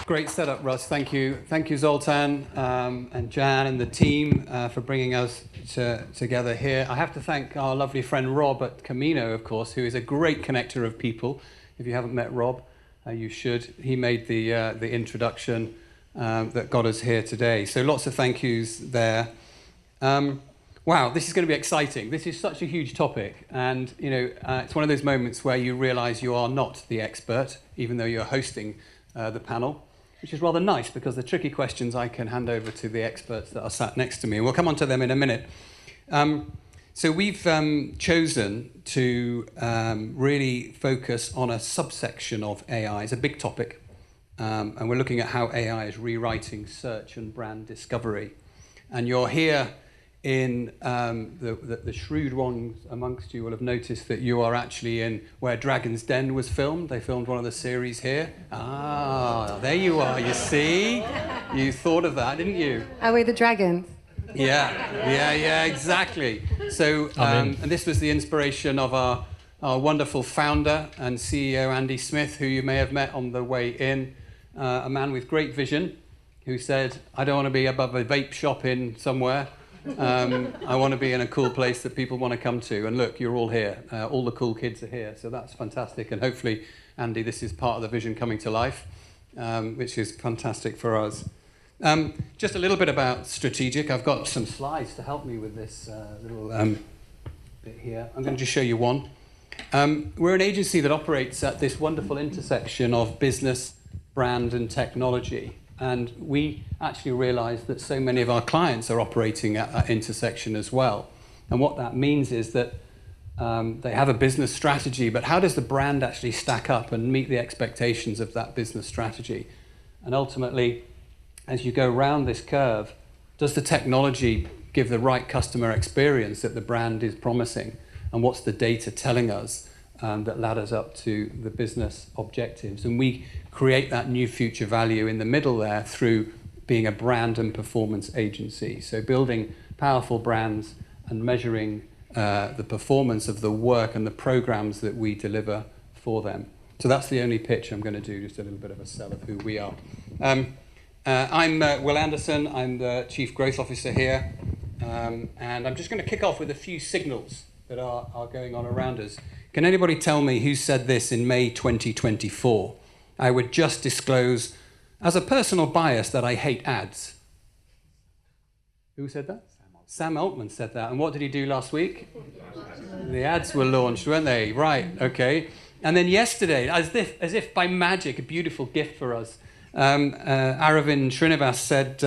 Great setup, Russ. Thank you. Thank you, Zoltan and Jan and the team for bringing us together here. I have to thank our lovely friend Rob at Camino, of course, who is a great connector of people. If you haven't met Rob, you should. He made the introduction that got us here today. So lots of thank yous there. Wow, this is going to be exciting. This is such a huge topic, and it's one of those moments where you realise you are not the expert, even though you're hosting the panel, which is rather nice because the tricky questions I can hand over to the experts that are sat next to me, and we'll come on to them in a minute. So we've chosen to really focus on a subsection of AI. It's a big topic, and we're looking at how AI is rewriting search and brand discovery. And you're here in the shrewd ones amongst you will have noticed that you are actually in where Dragon's Den was filmed. They filmed one of the series here. Ah, there you are, you see? You thought of that, didn't you? Are we the dragons? Yeah, exactly. So, and this was the inspiration of our wonderful founder and CEO, Andy Smith, who you may have met on the way in, a man with great vision, who said, I don't want to be above a vape shop in somewhere. I want to be in a cool place that people want to come to. And look, you're all here. All the cool kids are here. So that's fantastic. And hopefully, Andy, this is part of the vision coming to life, which is fantastic for us. Just a little bit about StrategiQ. I've got some slides to help me with this little bit here. I'm going to just show you one. We're an agency that operates at this wonderful intersection of business, brand, and technology. And we actually realize that so many of our clients are operating at that intersection as well. And what that means is that they have a business strategy, but how does the brand actually stack up and meet the expectations of that business strategy? And ultimately, as you go around this curve, does the technology give the right customer experience that the brand is promising? And what's the data telling us that ladders up to the business objectives? And we create that new future value in the middle there through being a brand and performance agency. So building powerful brands and measuring the performance of the work and the programs that we deliver for them. So that's the only pitch I'm going to do, just a little bit of a sell of who we are. I'm Will Anderson. I'm the Chief Growth Officer here. And I'm just going to kick off with a few signals that are going on around us. Can anybody tell me who said this in May 2024? I would just disclose, as a personal bias, that I hate ads. Who said that? Sam Altman said that. And what did he do last week? The ads were launched, weren't they? Right, okay. And then yesterday, as if by magic, a beautiful gift for us, Aravind Srinivas said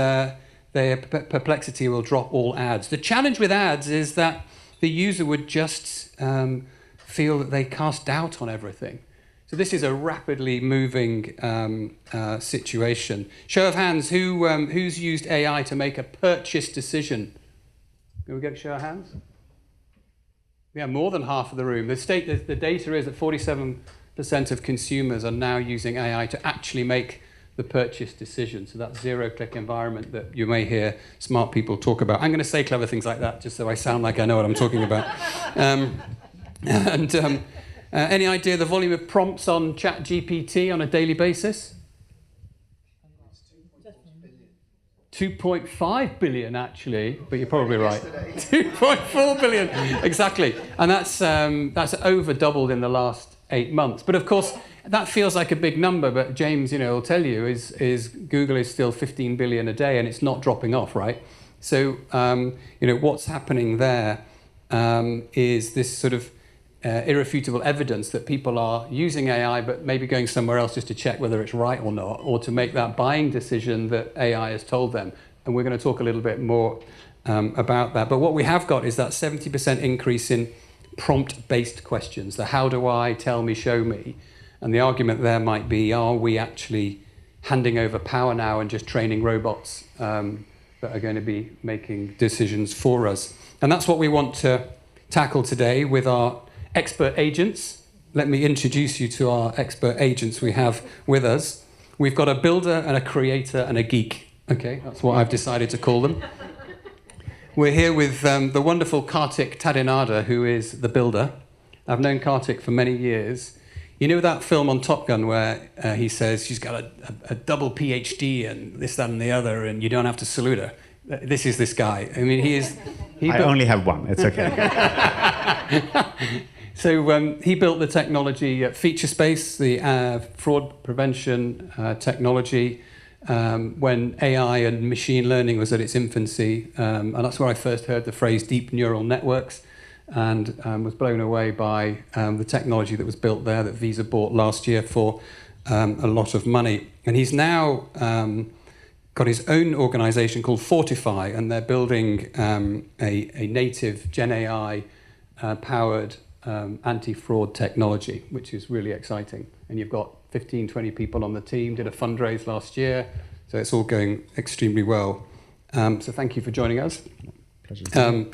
their Perplexity will drop all ads. The challenge with ads is that the user would just feel that they cast doubt on everything. So this is a rapidly moving situation. Show of hands, who's used AI to make a purchase decision? Can we get a show of hands? Yeah, more than half of the room. The data is that 47% of consumers are now using AI to actually make the purchase decision. So that zero-click environment that you may hear smart people talk about. I'm going to say clever things like that just so I sound like I know what I'm talking about. Any idea the volume of prompts on ChatGPT on a daily basis? 2.5 billion, actually, but you're probably right. 2.4 billion, exactly. And that's over doubled in the last 8 months. But of course, that feels like a big number, but James, will tell you is Google is still 15 billion a day, and it's not dropping off, right? So, what's happening there is this sort of irrefutable evidence that people are using AI, but maybe going somewhere else just to check whether it's right or not, or to make that buying decision that AI has told them. And we're going to talk a little bit more about that. But what we have got is that 70% increase in prompt-based questions, the how do I, tell me, show me. And the argument there might be, are we actually handing over power now and just training robots that are going to be making decisions for us? And that's what we want to tackle today with our expert agents. Let me introduce you to our expert agents we have with us. We've got a builder and a creator and a geek. Okay, that's what I've decided to call them. We're here with the wonderful Karthik Tadinada, who is the builder. I've known Karthik for many years. You know that film on Top Gun where he says she's got a double PhD and this, that, and the other, and you don't have to salute her? This is this guy. I mean, I only have one. It's okay. So he built the technology at FeatureSpace, the fraud prevention technology, when AI and machine learning was at its infancy. And that's where I first heard the phrase deep neural networks, and was blown away by the technology that was built there that Visa bought last year for a lot of money. And he's now got his own organization called Fortify, and they're building a native Gen AI powered anti-fraud technology, which is really exciting. And you've got 15, 20 people on the team, did a fundraise last year, so it's all going extremely well. So thank you for joining us. Pleasure.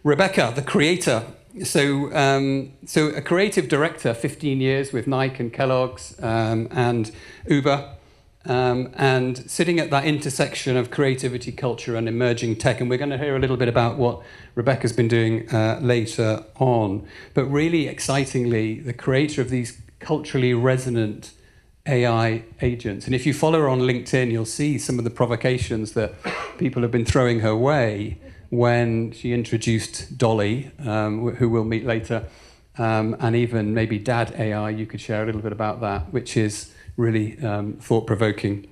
Rebecca, the creator. So a creative director, 15 years with Nike and Kellogg's and Uber, and sitting at that intersection of creativity, culture, and emerging tech. And we're going to hear a little bit about what Rebecca's been doing later on. But really excitingly, the creator of these culturally resonant AI agents. And if you follow her on LinkedIn, you'll see some of the provocations that people have been throwing her way when she introduced Dolly, who we'll meet later, and even maybe Dad AI. You could share a little bit about that, which is really thought-provoking.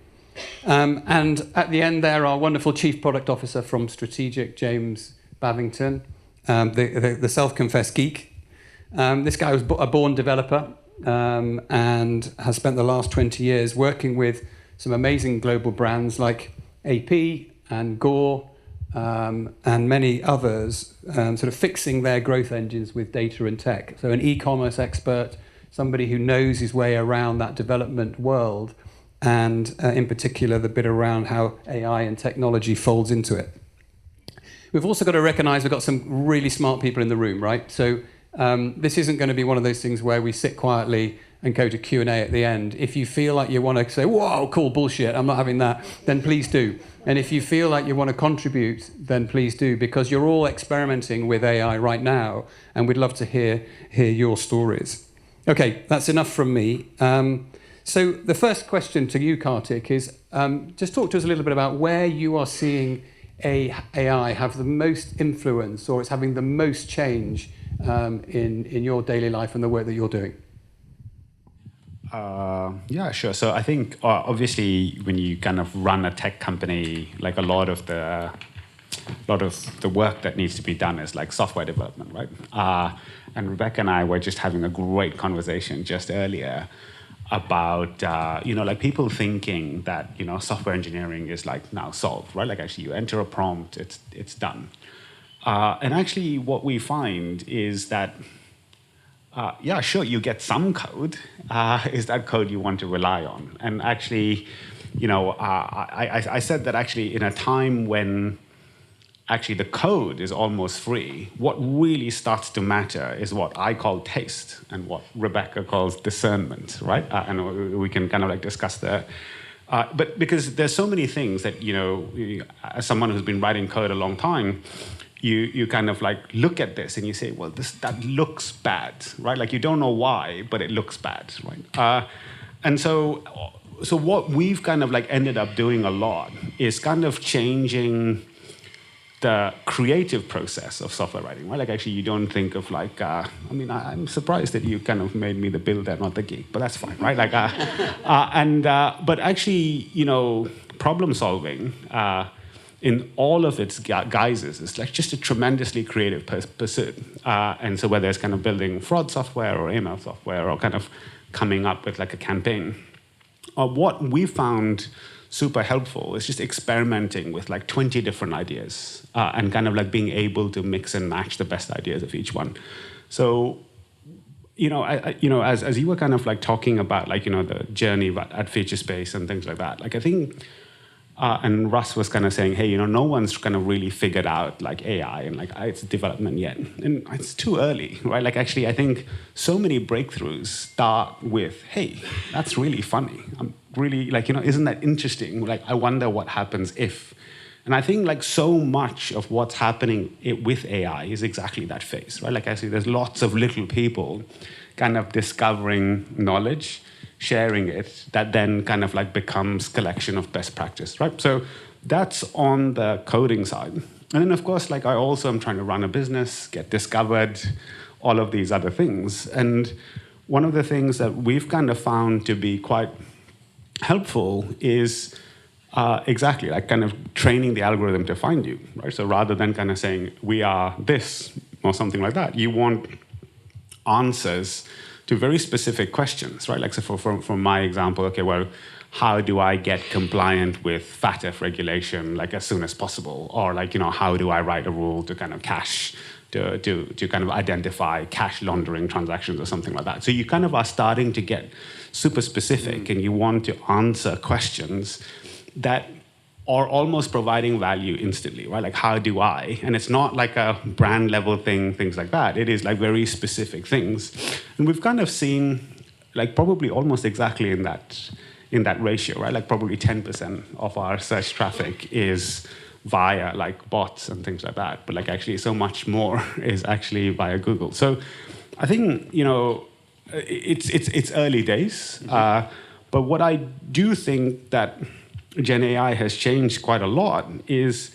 And at the end there, our wonderful Chief Product Officer from StrategiQ, James Bavington, the self-confessed geek. This guy was a born developer and has spent the last 20 years working with some amazing global brands like AP and Gore and many others, sort of fixing their growth engines with data and tech. So an e-commerce expert, somebody who knows his way around that development world, and in particular the bit around how AI and technology folds into it. We've also got to recognise we've got some really smart people in the room, right? So this isn't going to be one of those things where we sit quietly and go to Q&A at the end. If you feel like you want to say, whoa, cool, bullshit, I'm not having that, then please do. And if you feel like you want to contribute, then please do, because you're all experimenting with AI right now, and we'd love to hear your stories. Okay, that's enough from me. So the first question to you, Karthik, is just talk to us a little bit about where you are seeing AI have the most influence, or it's having the most change in your daily life and the work that you're doing. Yeah, sure. So I think obviously when you kind of run a tech company, like a lot of the work that needs to be done is like software development, right? And Rebecca and I were just having a great conversation just earlier about like people thinking that software engineering is like now solved, right? Like actually you enter a prompt, it's done. And actually what we find is that yeah, sure, you get some code. Is that code you want to rely on? And actually, I said that actually in a time when actually the code is almost free, what really starts to matter is what I call taste and what Rebecca calls discernment, right? And we can kind of like discuss that. But because there's so many things that, as someone who's been writing code a long time, you kind of like look at this and you say, well, that looks bad, right? Like you don't know why, but it looks bad, right? And so what we've kind of like ended up doing a lot is kind of changing the creative process of software writing, right? Like actually you don't think of like, I'm surprised that you kind of made me the builder, not the geek, but that's fine, right? Like, but actually, problem solving, in all of its guises, is like just a tremendously creative pursuit. And so whether it's kind of building fraud software or email software or kind of coming up with like a campaign, what we found super helpful is just experimenting with like 20 different ideas and kind of like being able to mix and match the best ideas of each one. So, as you were kind of like talking about like, the journey at FeatureSpace and things like that, like I think, and Russ was kind of saying, hey, no one's kind of really figured out like AI and like its development yet. And it's too early, right? Like actually, I think so many breakthroughs start with, hey, that's really funny. I'm really like, isn't that interesting? Like, I wonder what happens if. And I think like so much of what's happening with AI is exactly that phase, right? Like I say, there's lots of little people kind of discovering knowledge, sharing it, that then kind of like becomes collection of best practice, right? So that's on the coding side. And then of course, like I also am trying to run a business, get discovered, all of these other things. And one of the things that we've kind of found to be quite helpful is exactly like kind of training the algorithm to find you, right? So rather than kind of saying, we are this or something like that, you want answers to very specific questions, right? Like so from my example, okay, well, how do I get compliant with FATF regulation like as soon as possible? Or like, how do I write a rule to kind of to kind of identify cash laundering transactions or something like that. So you kind of are starting to get super specific and you want to answer questions that are almost providing value instantly, right? Like how do I? And it's not like a brand level thing, things like that. It is like very specific things. And we've kind of seen like probably almost exactly in that ratio, right? Like probably 10% of our search traffic is via like bots and things like that, but like actually so much more is actually via Google. So I think it's early days, but what I do think that Gen AI has changed quite a lot is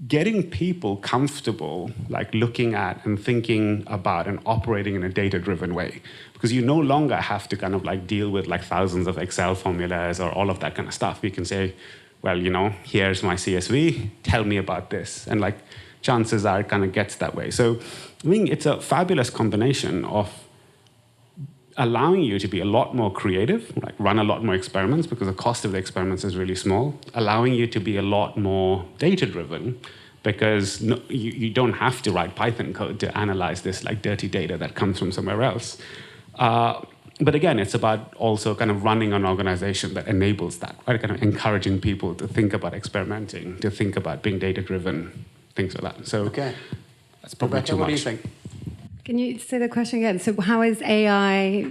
getting people comfortable like looking at and thinking about and operating in a data-driven way, because you no longer have to kind of like deal with like thousands of Excel formulas or all of that kind of stuff. You can say, well, here's my CSV, tell me about this. And like chances are it kind of gets that way. So I think it's a fabulous combination of allowing you to be a lot more creative, like run a lot more experiments because the cost of the experiments is really small, allowing you to be a lot more data-driven because you don't have to write Python code to analyze this like dirty data that comes from somewhere else. But again, it's about also kind of running an organization that enables that, right? Kind of encouraging people to think about experimenting, to think about being data-driven, things like that. So okay. That's probably Rebecca, too much. What do you think? Can you say the question again? So how is AI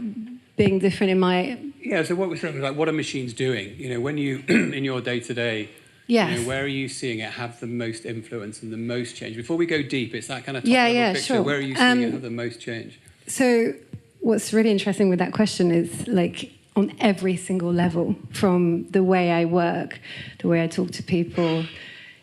being different in my... Yeah, so what we're saying is like, what are machines doing? When you, in your day-to-day, Yes. where are you seeing it have the most influence and the most change? Before we go deep, it's that kind of top-level picture. Sure. Where are you seeing it have the most change? So what's really interesting with that question is like on every single level, from the way I work, the way I talk to people,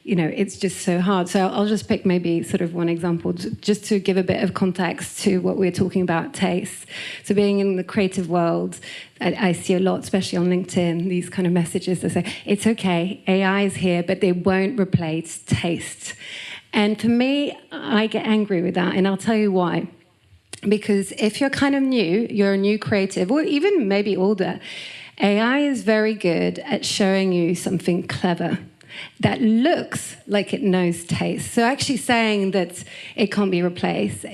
it's just so hard. So I'll just pick maybe sort of one example just to give a bit of context to what we're talking about, taste. So being in the creative world, I see a lot, especially on LinkedIn, these kind of messages that say, it's okay, AI is here, but they won't replace taste. And for me, I get angry with that, and I'll tell you why. Because if you're kind of new, you're a new creative, or even maybe older, AI is very good at showing you something clever that looks like it knows taste. So actually saying that it can't be replaced,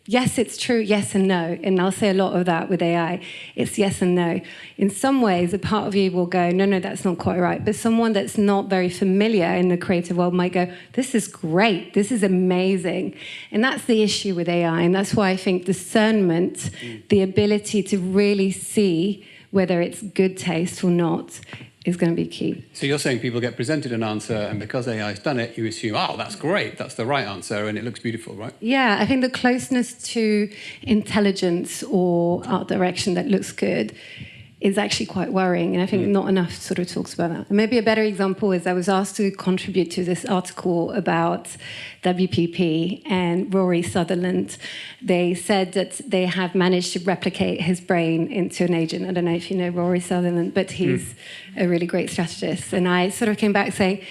yes, it's true, yes and no. And I'll say a lot of that with AI. It's yes and no. In some ways, a part of you will go, no, that's not quite right. But someone that's not very familiar in the creative world might go, this is great, this is amazing. And that's the issue with AI. And that's why I think discernment, the ability to really see whether it's good taste or not, is going to be key. So you're saying people get presented an answer, and because AI's done it, you assume, oh, that's great, that's the right answer, and it looks beautiful, right? Yeah, I think the closeness to intelligence or art direction that looks good is actually quite worrying, and I think not enough sort of talks about that. And maybe a better example is I was asked to contribute to this article about WPP and Rory Sutherland. They said that they have managed to replicate his brain into an agent. I don't know if you know Rory Sutherland, but he's a really great strategist. And I sort of came back saying,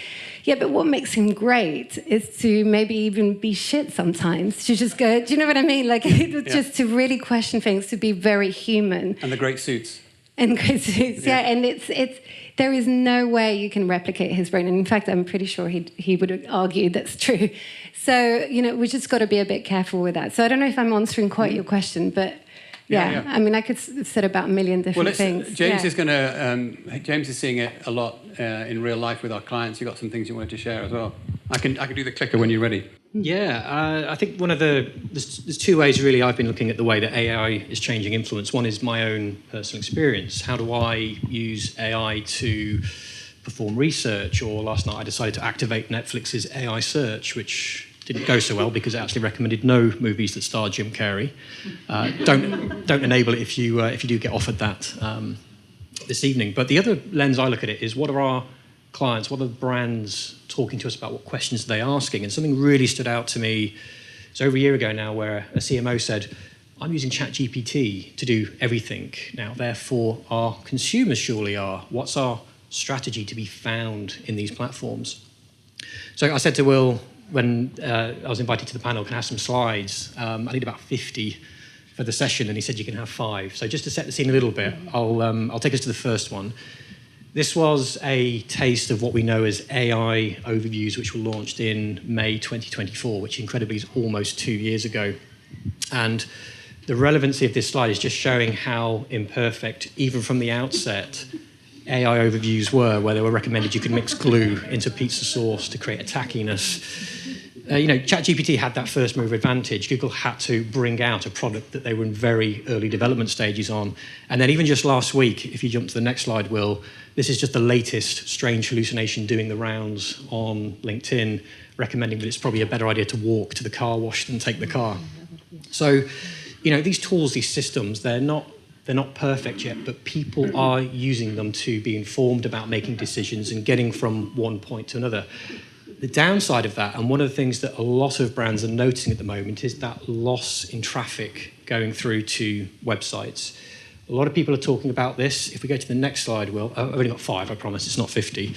yeah, but what makes him great is to maybe even be shit sometimes, to just go, do you know what I mean? Like, just to really question things, to be very human. And the great suits. And great suits, and it's there is no way you can replicate his brain. And in fact, I'm pretty sure he would argue that's true. So, we just got to be a bit careful with that. So I don't know if I'm answering quite your question, but yeah. I mean, I could say about a million different things. James is going to. James is seeing it a lot in real life with our clients. You've got some things you wanted to share as well. I can do the clicker when you're ready. Yeah, I think there's two ways really I've been looking at the way that AI is changing influence. One is my own personal experience. How do I use AI to perform research, or last night I decided to activate Netflix's AI search, which didn't go so well because it actually recommended no movies that star Jim Carrey. Don't enable it if you do get offered that this evening. But the other lens I look at it is, what are our clients, what are the brands talking to us about, what questions are they asking? And something really stood out to me. It's over a year ago now, where a CMO said, I'm using ChatGPT to do everything now, therefore our consumers surely are. What's our strategy to be found in these platforms? So I said to Will, when I was invited to the panel, can I have some slides? I need about 50 for the session, and he said you can have 5. So just to set the scene a little bit, I'll take us to the first one. This was a taste of what we know as AI overviews, which were launched in May 2024, which incredibly is almost 2 years ago. And the relevancy of this slide is just showing how imperfect, even from the outset, AI overviews were, where they were recommended you could mix glue into pizza sauce to create a tackiness. ChatGPT had that first mover advantage. Google had to bring out a product that they were in very early development stages on. And then even just last week, if you jump to the next slide, Will, this is just the latest strange hallucination doing the rounds on LinkedIn, recommending that it's probably a better idea to walk to the car wash than take the car. So, these tools, these systems, they're not perfect yet, but people are using them to be informed about making decisions and getting from one point to another. The downside of that, and one of the things that a lot of brands are noticing at the moment, is that loss in traffic going through to websites. A lot of people are talking about this. If we go to the next slide, Will, I've only got 5, I promise, it's not 50.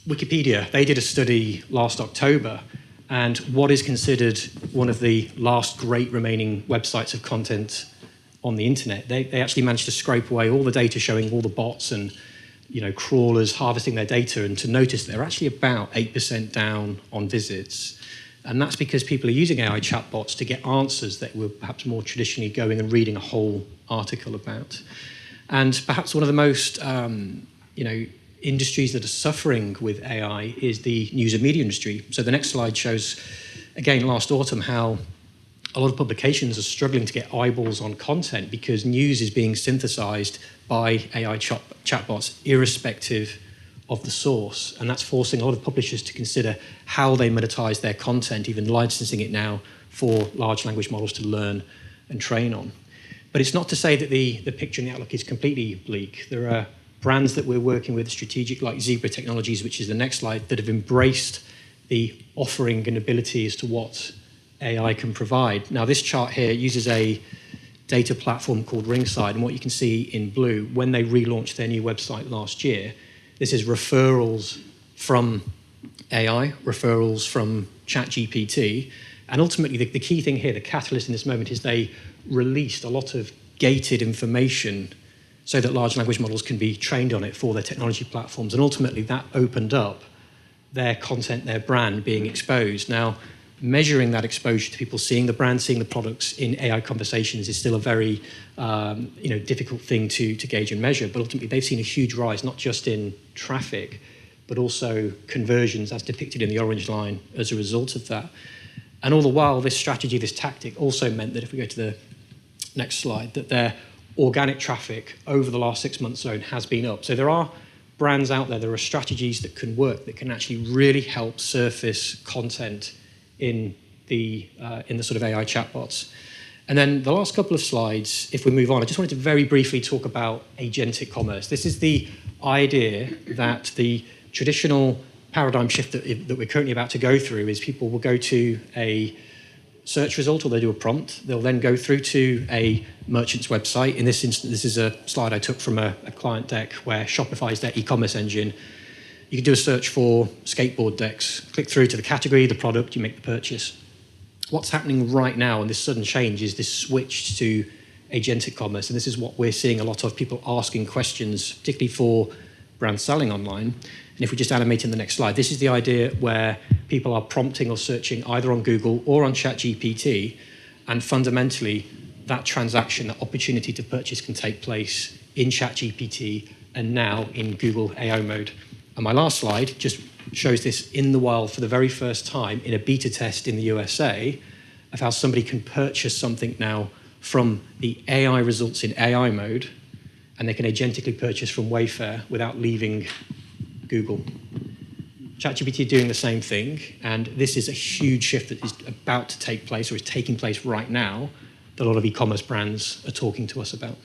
Wikipedia, they did a study last October, and what is considered one of the last great remaining websites of content on the internet, they actually managed to scrape away all the data showing all the bots and crawlers harvesting their data, and to notice they're actually about 8% down on visits. And that's because people are using AI chatbots to get answers that were perhaps more traditionally going and reading a whole article about. And perhaps one of the most industries that are suffering with AI is the news and media industry. So the next slide shows, again, last autumn, how a lot of publications are struggling to get eyeballs on content because news is being synthesized by AI chatbots, irrespective of the source. And that's forcing a lot of publishers to consider how they monetize their content, even licensing it now for large language models to learn and train on. But it's not to say that the picture and the outlook is completely bleak. There are brands that we're working with, strategic, like Zebra Technologies, which is the next slide, that have embraced the offering and ability as to what AI can provide. Now, this chart here uses a data platform called Ringside, and what you can see in blue, when they relaunched their new website last year, this is referrals from AI, referrals from ChatGPT, and ultimately the key thing here, the catalyst in this moment, is they released a lot of gated information so that large language models can be trained on it for their technology platforms, and ultimately that opened up their content, their brand being exposed. Now, measuring that exposure to people seeing the brand, seeing the products in AI conversations is still a very difficult thing to gauge and measure, but ultimately they've seen a huge rise, not just in traffic, but also conversions as depicted in the orange line as a result of that. And all the while, this strategy, this tactic also meant that, if we go to the next slide, that their organic traffic over the last 6 months zone has been up. So there are brands out there are strategies that can work, that can actually really help surface content in the sort of AI chatbots. And then the last couple of slides, if we move on, I just wanted to very briefly talk about agentic commerce. This is the idea that the traditional paradigm shift that we're currently about to go through is people will go to a search result, or they do a prompt. They'll then go through to a merchant's website. In this instance, this is a slide I took from a client deck where Shopify is their e-commerce engine. You can do a search for skateboard decks, click through to the category, the product, you make the purchase. What's happening right now, and this sudden change, is this switch to agentic commerce, and this is what we're seeing a lot of people asking questions, particularly for brands selling online. And if we just animate in the next slide, this is the idea where people are prompting or searching either on Google or on ChatGPT, and fundamentally that transaction, that opportunity to purchase can take place in ChatGPT and now in Google AI mode. And my last slide just shows this in the wild for the very first time in a beta test in the USA of how somebody can purchase something now from the AI results in AI mode and they can agentically purchase from Wayfair without leaving Google. ChatGPT are doing the same thing, and this is a huge shift that is about to take place, or is taking place right now, that a lot of e-commerce brands are talking to us about.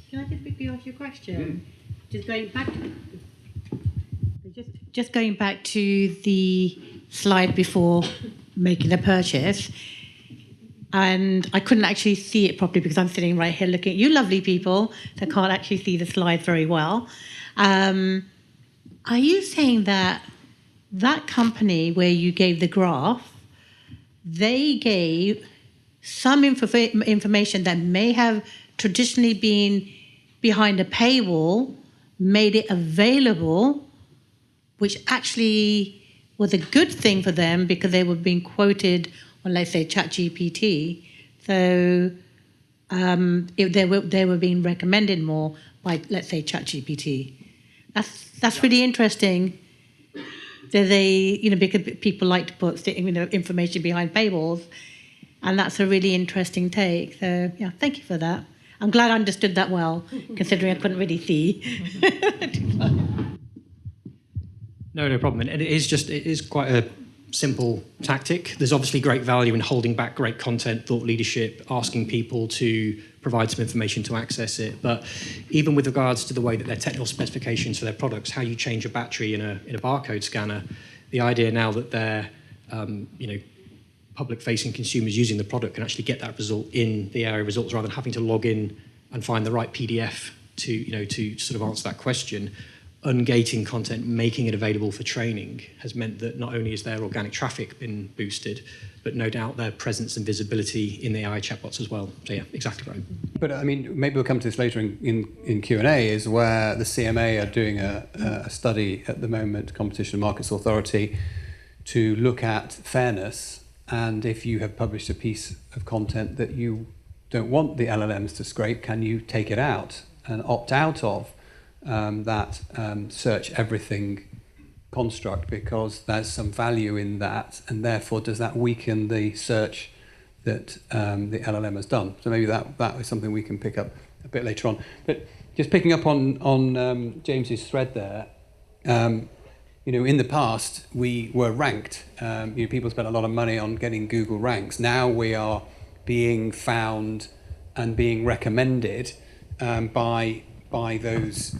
Can I just quickly ask you a question? Just going back to the slide before making the purchase, and I couldn't actually see it properly because I'm sitting right here looking at you lovely people that can't actually see the slide very well. Are you saying that company where you gave the graph, they gave some information that may have traditionally been behind a paywall, made it available, which actually was a good thing for them because they were being quoted on, let's say, ChatGPT. So they were being recommended more by, let's say, ChatGPT. That's really interesting. Because people like to put information behind paywalls, and that's a really interesting take. So yeah, thank you for that. I'm glad I understood that well, considering I couldn't really see. No problem. And it is quite a simple tactic. There's obviously great value in holding back great content, thought leadership, asking people to provide some information to access it. But even with regards to the way that their technical specifications for their products, how you change a battery in a barcode scanner, the idea now that they're public-facing consumers using the product can actually get that result in the area results rather than having to log in and find the right PDF to sort of answer that question. Ungating content, making it available for training, has meant that not only is their organic traffic been boosted, but no doubt their presence and visibility in the AI chatbots as well. So yeah, exactly right. But I mean, maybe we'll come to this later in Q&A, is where the CMA are doing a study at the moment, Competition and Markets Authority, to look at fairness. And if you have published a piece of content that you don't want the LLMs to scrape, can you take it out and opt out of that search everything construct, because there's some value in that, and therefore does that weaken the search that the LLM has done? So maybe that is something we can pick up a bit later on. But just picking up on James's thread there, in the past we were ranked. People spent a lot of money on getting Google ranks. Now we are being found and being recommended by those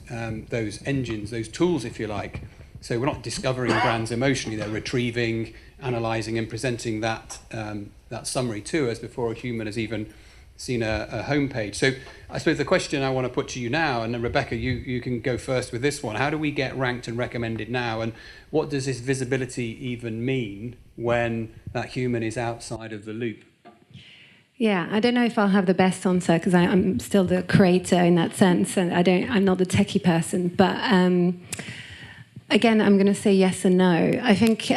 engines, those tools, if you like. So we're not discovering brands emotionally; they're retrieving, analysing, and presenting that summary to us before a human has even seen a homepage. So I suppose the question I want to put to you now, and then Rebecca, you can go first with this one. How do we get ranked and recommended now, and what does this visibility even mean when that human is outside of the loop? Yeah, I don't know if I'll have the best answer because I'm still the creator in that sense, and I'm not the techie person. But again, I'm going to say yes and no. I think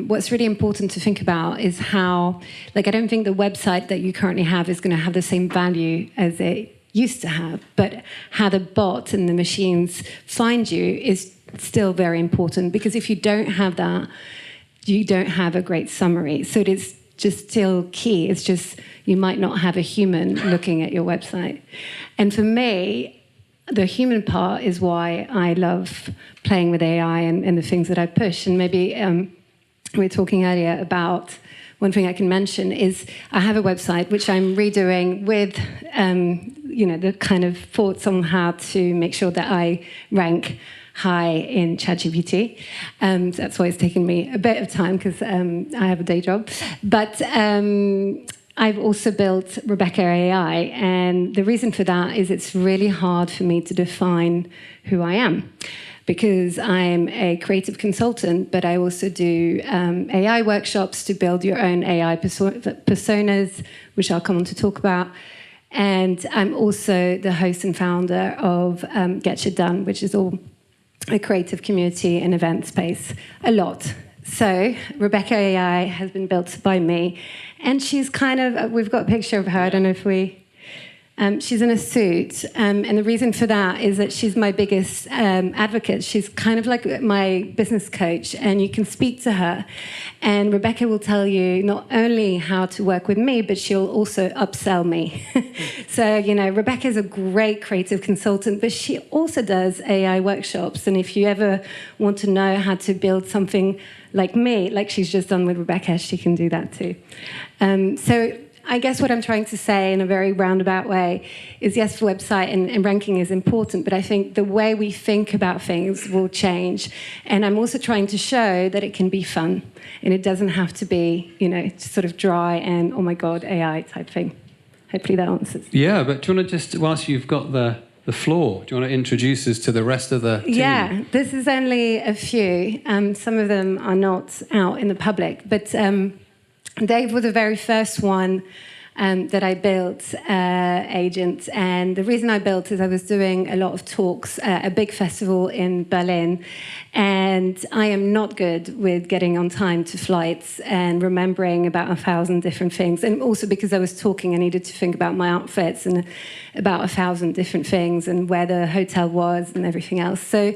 what's really important to think about is how, I don't think the website that you currently have is going to have the same value as it used to have, but how the bot and the machines find you is still very important, because if you don't have that, you don't have a great summary. So it is just still key. It's just you might not have a human looking at your website. And for me, the human part is why I love playing with AI and the things that I push. And maybe we were talking earlier about one thing I can mention is I have a website which I'm redoing with the kind of thoughts on how to make sure that I rank high in ChatGPT. That's why it's taken me a bit of time, because I have a day job. But I've also built Rebecca AI, and the reason for that is it's really hard for me to define who I am, because I'm a creative consultant, but I also do AI workshops to build your own AI personas, which I'll come on to talk about. And I'm also the host and founder of Get Shit Done, which is all a creative community and event space, a lot. So Rebecca AI has been built by me, and she's kind of, we've got a picture of her, I don't know if we, She's in a suit, and the reason for that is that she's my biggest advocate. She's kind of like my business coach, and you can speak to her. And Rebecca will tell you not only how to work with me, but she'll also upsell me. So, Rebecca's a great creative consultant, but she also does AI workshops. And if you ever want to know how to build something like me, like she's just done with Rebecca, she can do that too. So I guess what I'm trying to say in a very roundabout way is, yes, the website and ranking is important, but I think the way we think about things will change. And I'm also trying to show that it can be fun, and it doesn't have to be, sort of dry and, oh my God, AI type thing. Hopefully that answers. Yeah, but do you want to just, whilst you've got the floor, do you want to introduce us to the rest of the team? Yeah, this is only a few. Some of them are not out in the public, but Dave was the very first one that I built, agent. And the reason I built is I was doing a lot of talks at a big festival in Berlin. And I am not good with getting on time to flights and remembering about 1,000 different things. And also because I was talking, I needed to think about my outfits and about 1,000 different things and where the hotel was and everything else. So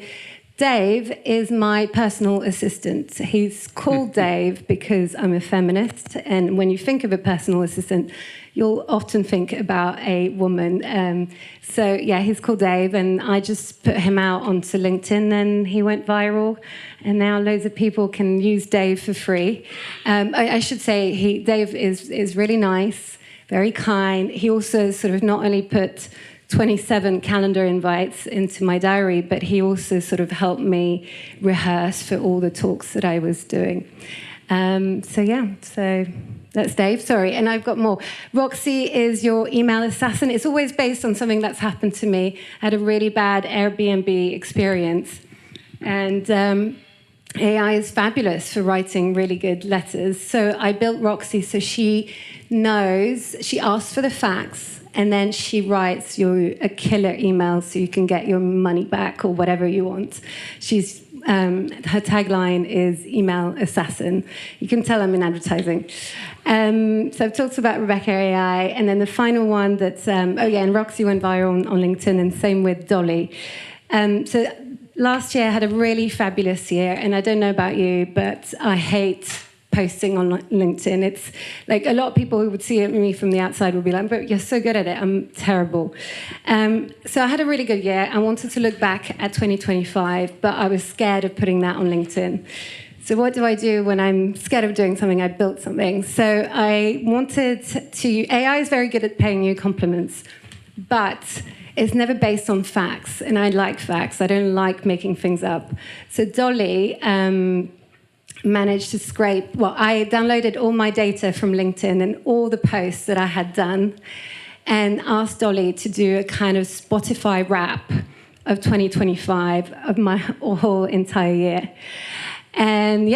Dave is my personal assistant. He's called Dave because I'm a feminist, and when you think of a personal assistant, you'll often think about a woman. So yeah, he's called Dave, and I just put him out onto LinkedIn, and he went viral, and now loads of people can use Dave for free. I should say Dave is really nice, very kind. He also sort of not only put 27 calendar invites into my diary, but he also sort of helped me rehearse for all the talks that I was doing. So that's Dave, sorry, and I've got more. Roxy is your email assassin. It's always based on something that's happened to me. I had a really bad Airbnb experience, and AI is fabulous for writing really good letters. So I built Roxy so she knows, she asks for the facts, and then she writes you a killer email so you can get your money back or whatever you want. Her tagline is email assassin. You can tell I'm in advertising. So I've talked about Rebecca AI, and then the final one that's, and Roxy went viral on LinkedIn, and same with Dolly. So last year I had a really fabulous year, and I don't know about you, but I hate posting on LinkedIn. It's like a lot of people who would see me from the outside would be like, but you're so good at it. I'm terrible. So I had a really good year. I wanted to look back at 2025, but I was scared of putting that on LinkedIn. So what do I do when I'm scared of doing something? I built something. So I wanted to, AI is very good at paying you compliments, but it's never based on facts. And I like facts. I don't like making things up. So Dolly, managed to scrape, I downloaded all my data from LinkedIn and all the posts that I had done, and asked Dolly to do a kind of Spotify wrap of 2025 of my whole entire year. And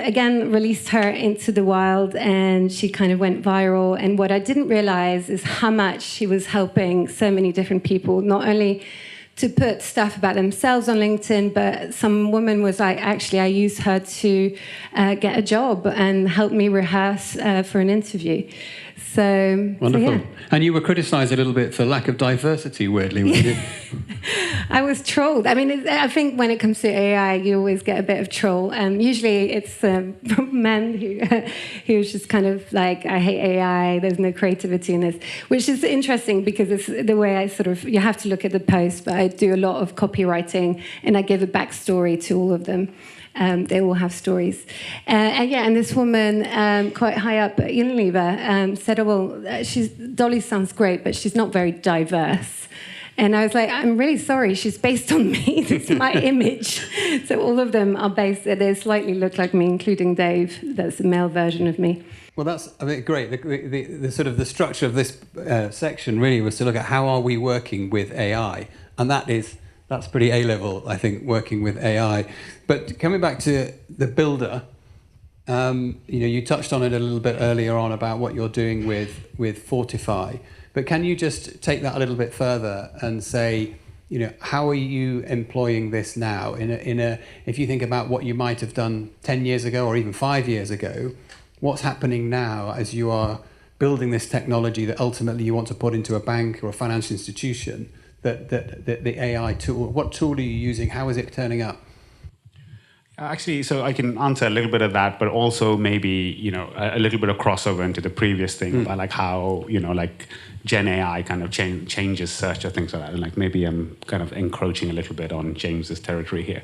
again, released her into the wild, and she kind of went viral. And what I didn't realize is how much she was helping so many different people, not only to put stuff about themselves on LinkedIn, but some woman was like, actually, I used her to get a job and help me rehearse for an interview. So wonderful. So, yeah. And you were criticised a little bit for lack of diversity, weirdly, weren't you? I was trolled. I mean, I think when it comes to AI, you always get a bit of troll. Usually it's men who's just kind of like, I hate AI, there's no creativity in this, which is interesting because it's the way I sort of, you have to look at the post, but I do a lot of copywriting and I give a backstory to all of them. They all have stories. And this woman, quite high up at Unilever, said, Dolly sounds great, but she's not very diverse. And I was like, I'm really sorry, she's based on me. This is my image. So all of them are based, they slightly look like me, including Dave. That's a male version of me. Well, that's great. The sort of the structure of this section really was to look at how are we working with AI. And that's pretty A-level, I think, working with AI. But coming back to the builder, you touched on it a little bit earlier on about what you're doing with Fortify. But can you just take that a little bit further and say, how are you employing this now? If you think about what you might have done 10 years ago or even 5 years ago, what's happening now as you are building this technology that ultimately you want to put into a bank or a financial institution, that the AI tool, what tool are you using? How is it turning up? Actually, so I can answer a little bit of that, but also maybe, a little bit of crossover into the previous thing about like how, like Gen AI kind of changes search or things like that. And like maybe I'm kind of encroaching a little bit on James's territory here.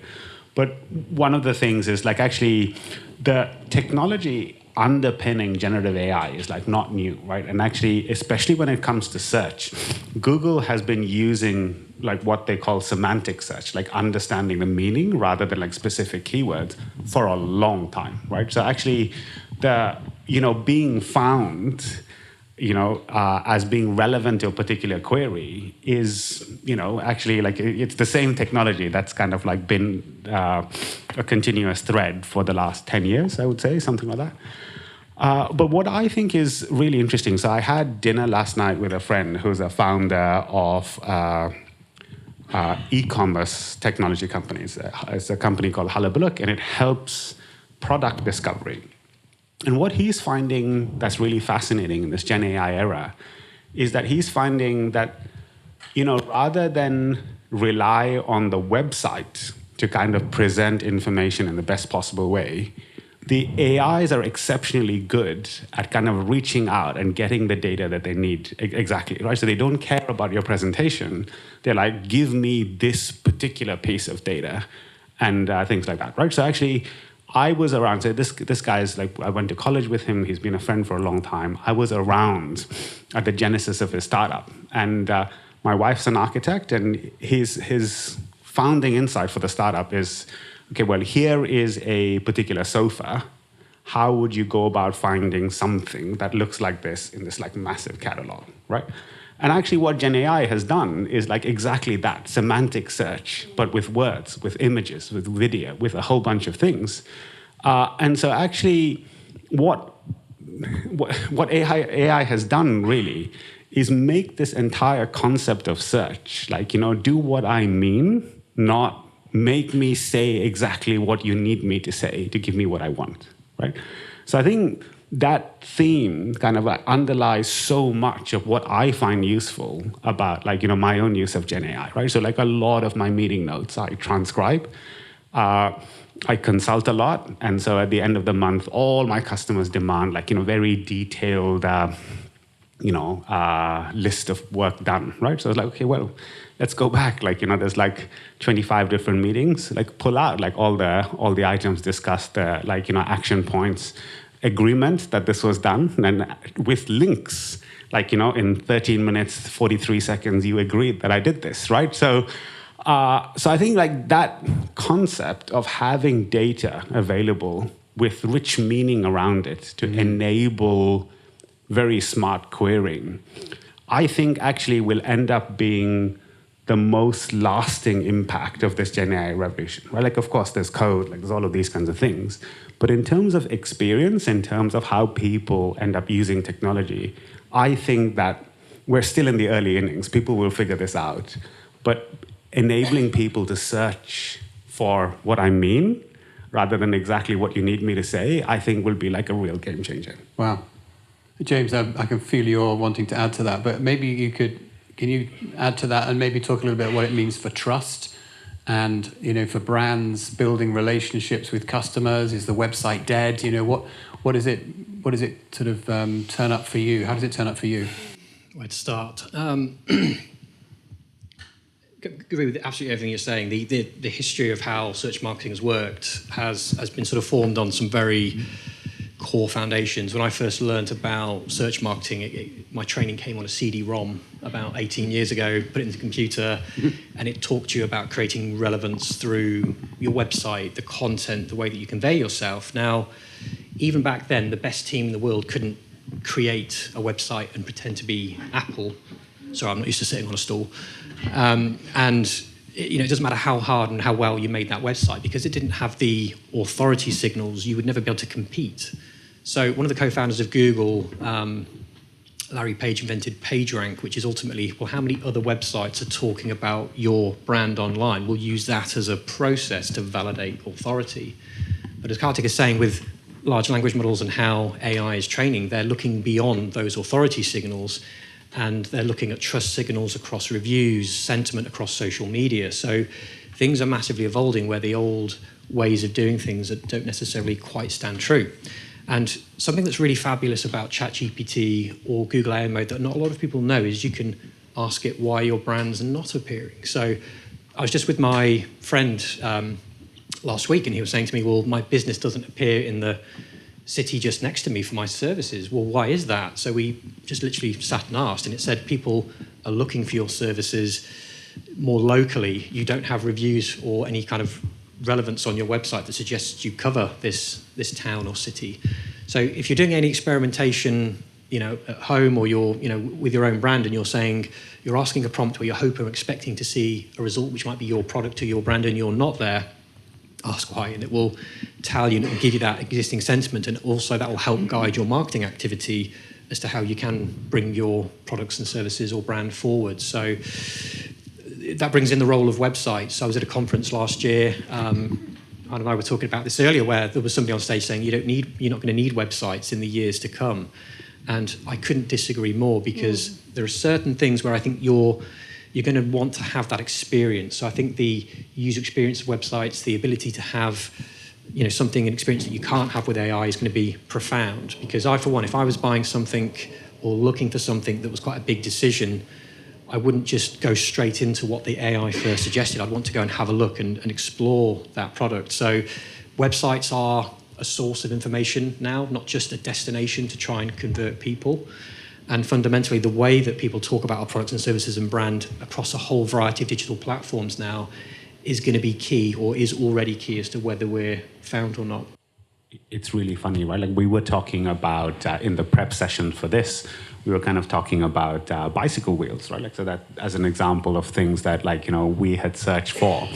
But one of the things is like actually the technology underpinning generative AI is like not new, right? And actually, especially when it comes to search, Google has been using like what they call semantic search, like understanding the meaning rather than like specific keywords for a long time, right? So actually the, being found, as being relevant to a particular query is, actually like it's the same technology that's kind of like been a continuous thread for the last 10 years, I would say, something like that. But what I think is really interesting, so I had dinner last night with a friend who's a founder of e-commerce technology companies. It's a company called Hullabaloo, and it helps product discovery. And what he's finding that's really fascinating in this Gen AI era is that he's finding that, rather than rely on the website to kind of present information in the best possible way, the AIs are exceptionally good at kind of reaching out and getting the data that they need exactly, right? So they don't care about your presentation. They're like, give me this particular piece of data and things like that, right? So actually, I was around, so this guy is like, I went to college with him. He's been a friend for a long time. I was around at the genesis of his startup. And my wife's an architect, and his founding insight for the startup is, okay, well, here is a particular sofa. How would you go about finding something that looks like this in this like massive catalog, right? And actually what Gen AI has done is like exactly that, semantic search, but with words, with images, with video, with a whole bunch of things. And so actually what AI has done really is make this entire concept of search, like, do what I mean, not make me say exactly what you need me to say to give me what I want, right? So I think that theme kind of underlies so much of what I find useful about like, my own use of Gen AI, right? So like a lot of my meeting notes I transcribe. I consult a lot. And so at the end of the month, all my customers demand like, very detailed, list of work done, right? So it's like, okay, well, let's go back. Like, there's like 25 different meetings. Like, pull out like all the items discussed, like, action points, agreement that this was done, and with links. Like, in 13 minutes, 43 seconds, you agreed that I did this, right? So I think like that concept of having data available with rich meaning around it to enable very smart querying, I think actually will end up being the most lasting impact of this Gen AI revolution. Right? Like, of course, there's code, like there's all of these kinds of things. But in terms of experience, in terms of how people end up using technology, I think that we're still in the early innings. People will figure this out. But enabling people to search for what I mean, rather than exactly what you need me to say, I think will be like a real game changer. Wow. James, I can feel you're wanting to add to that, but maybe can you add to that and maybe talk a little bit what it means for trust and, for brands building relationships with customers? Is the website dead? What is it sort of turn up for you? How does it turn up for you? Where to start? Agree with absolutely everything you're saying. The history of how search marketing has worked has been sort of formed on some very core foundations. When I first learned about search marketing, my training came on a CD-ROM about 18 years ago, put it into the computer, and it talked to you about creating relevance through your website, the content, the way that you convey yourself. Now, even back then, the best team in the world couldn't create a website and pretend to be Apple. Sorry, I'm not used to sitting on a stool. It doesn't matter how hard and how well you made that website, because it didn't have the authority signals, you would never be able to compete. So one of the co-founders of Google, Larry Page, invented PageRank, which is ultimately, well, how many other websites are talking about your brand online? We'll use that as a process to validate authority. But as Karthik is saying, with large language models and how AI is training, they're looking beyond those authority signals, and they're looking at trust signals across reviews, sentiment across social media. So things are massively evolving where the old ways of doing things that don't necessarily quite stand true. And something that's really fabulous about ChatGPT or Google AI Mode that not a lot of people know is you can ask it why your brand's not appearing. So I was just with my friend last week, and he was saying to me, well, my business doesn't appear in the city just next to me for my services. Well, why is that? So we just literally sat and asked, and it said people are looking for your services more locally. You don't have reviews or any kind of relevance on your website that suggests you cover this town or city. So if you're doing any experimentation, at home, or you're, with your own brand, and you're asking a prompt where you're hoping or expecting to see a result which might be your product or your brand, and you're not there, ask why, and it will tell you, and it will give you that existing sentiment, and also that will help guide your marketing activity as to how you can bring your products and services or brand forward. So that brings in the role of websites. I was at a conference last year. Anne and I were talking about this earlier, where there was somebody on stage saying you're not going to need websites in the years to come. And I couldn't disagree more, because there are certain things where I think you're going to want to have that experience. So I think the user experience of websites, the ability to have an experience that you can't have with AI is going to be profound. Because I, for one, if I was buying something or looking for something that was quite a big decision, I wouldn't just go straight into what the AI first suggested. I'd want to go and have a look and explore that product. So websites are a source of information now, not just a destination to try and convert people. And fundamentally, the way that people talk about our products and services and brand across a whole variety of digital platforms now is going to be key, or is already key, as to whether we're found or not. It's really funny, right? Like, we were talking about, in the prep session for this, we were kind of talking about bicycle wheels, right? Like, so that as an example of things that, we had searched for.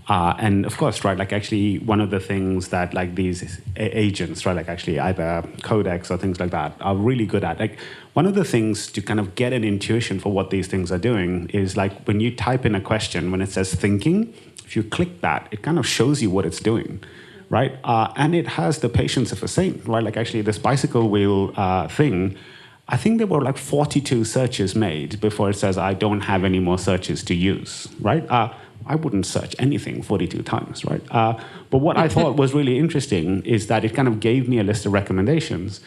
And of course, right, like, actually one of the things that, like, these agents, right, like actually either Codex or things like that are really good at, like, one of the things to kind of get an intuition for what these things are doing is, like, when you type in a question, when it says thinking, if you click that, it kind of shows you what it's doing, right? And it has the patience of a saint, right? Like, actually this bicycle wheel thing, I think there were like 42 searches made before it says, I don't have any more searches to use, right? I wouldn't search anything 42 times, right? But what I thought was really interesting is that it kind of gave me a list of recommendations.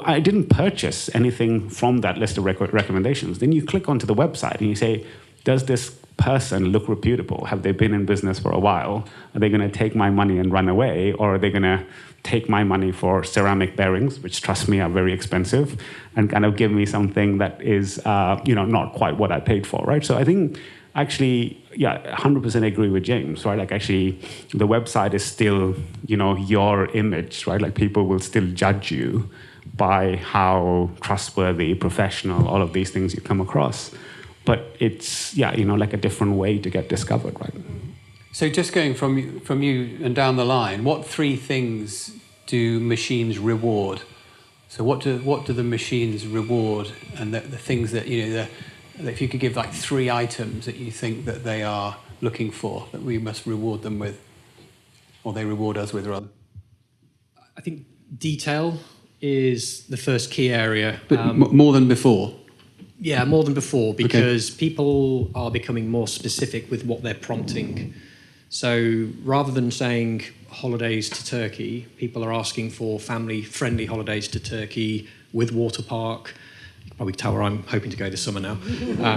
I didn't purchase anything from that list of recommendations. Then you click onto the website and you say, does this person look reputable? Have they been in business for a while? Are they going to take my money and run away? Or are they going to take my money for ceramic bearings, which, trust me, are very expensive, and kind of give me something that is, not quite what I paid for, right? So I think, actually, 100% agree with James, right? Like, actually, the website is still, your image, right? Like, people will still judge you by how trustworthy, professional, all of these things you come across. But it's, like a different way to get discovered, right? So just going from you and down the line, what three things do machines reward? So what do the machines reward, and the things that, if you could give like three items that you think that they are looking for, that we must reward them with, or they reward us with, rather? I think detail is the first key area. But more than before? Yeah, more than before, because people are becoming more specific with what they're prompting. So rather than saying holidays to Turkey, people are asking for family-friendly holidays to Turkey with water park. You can probably tell where I'm hoping to go this summer now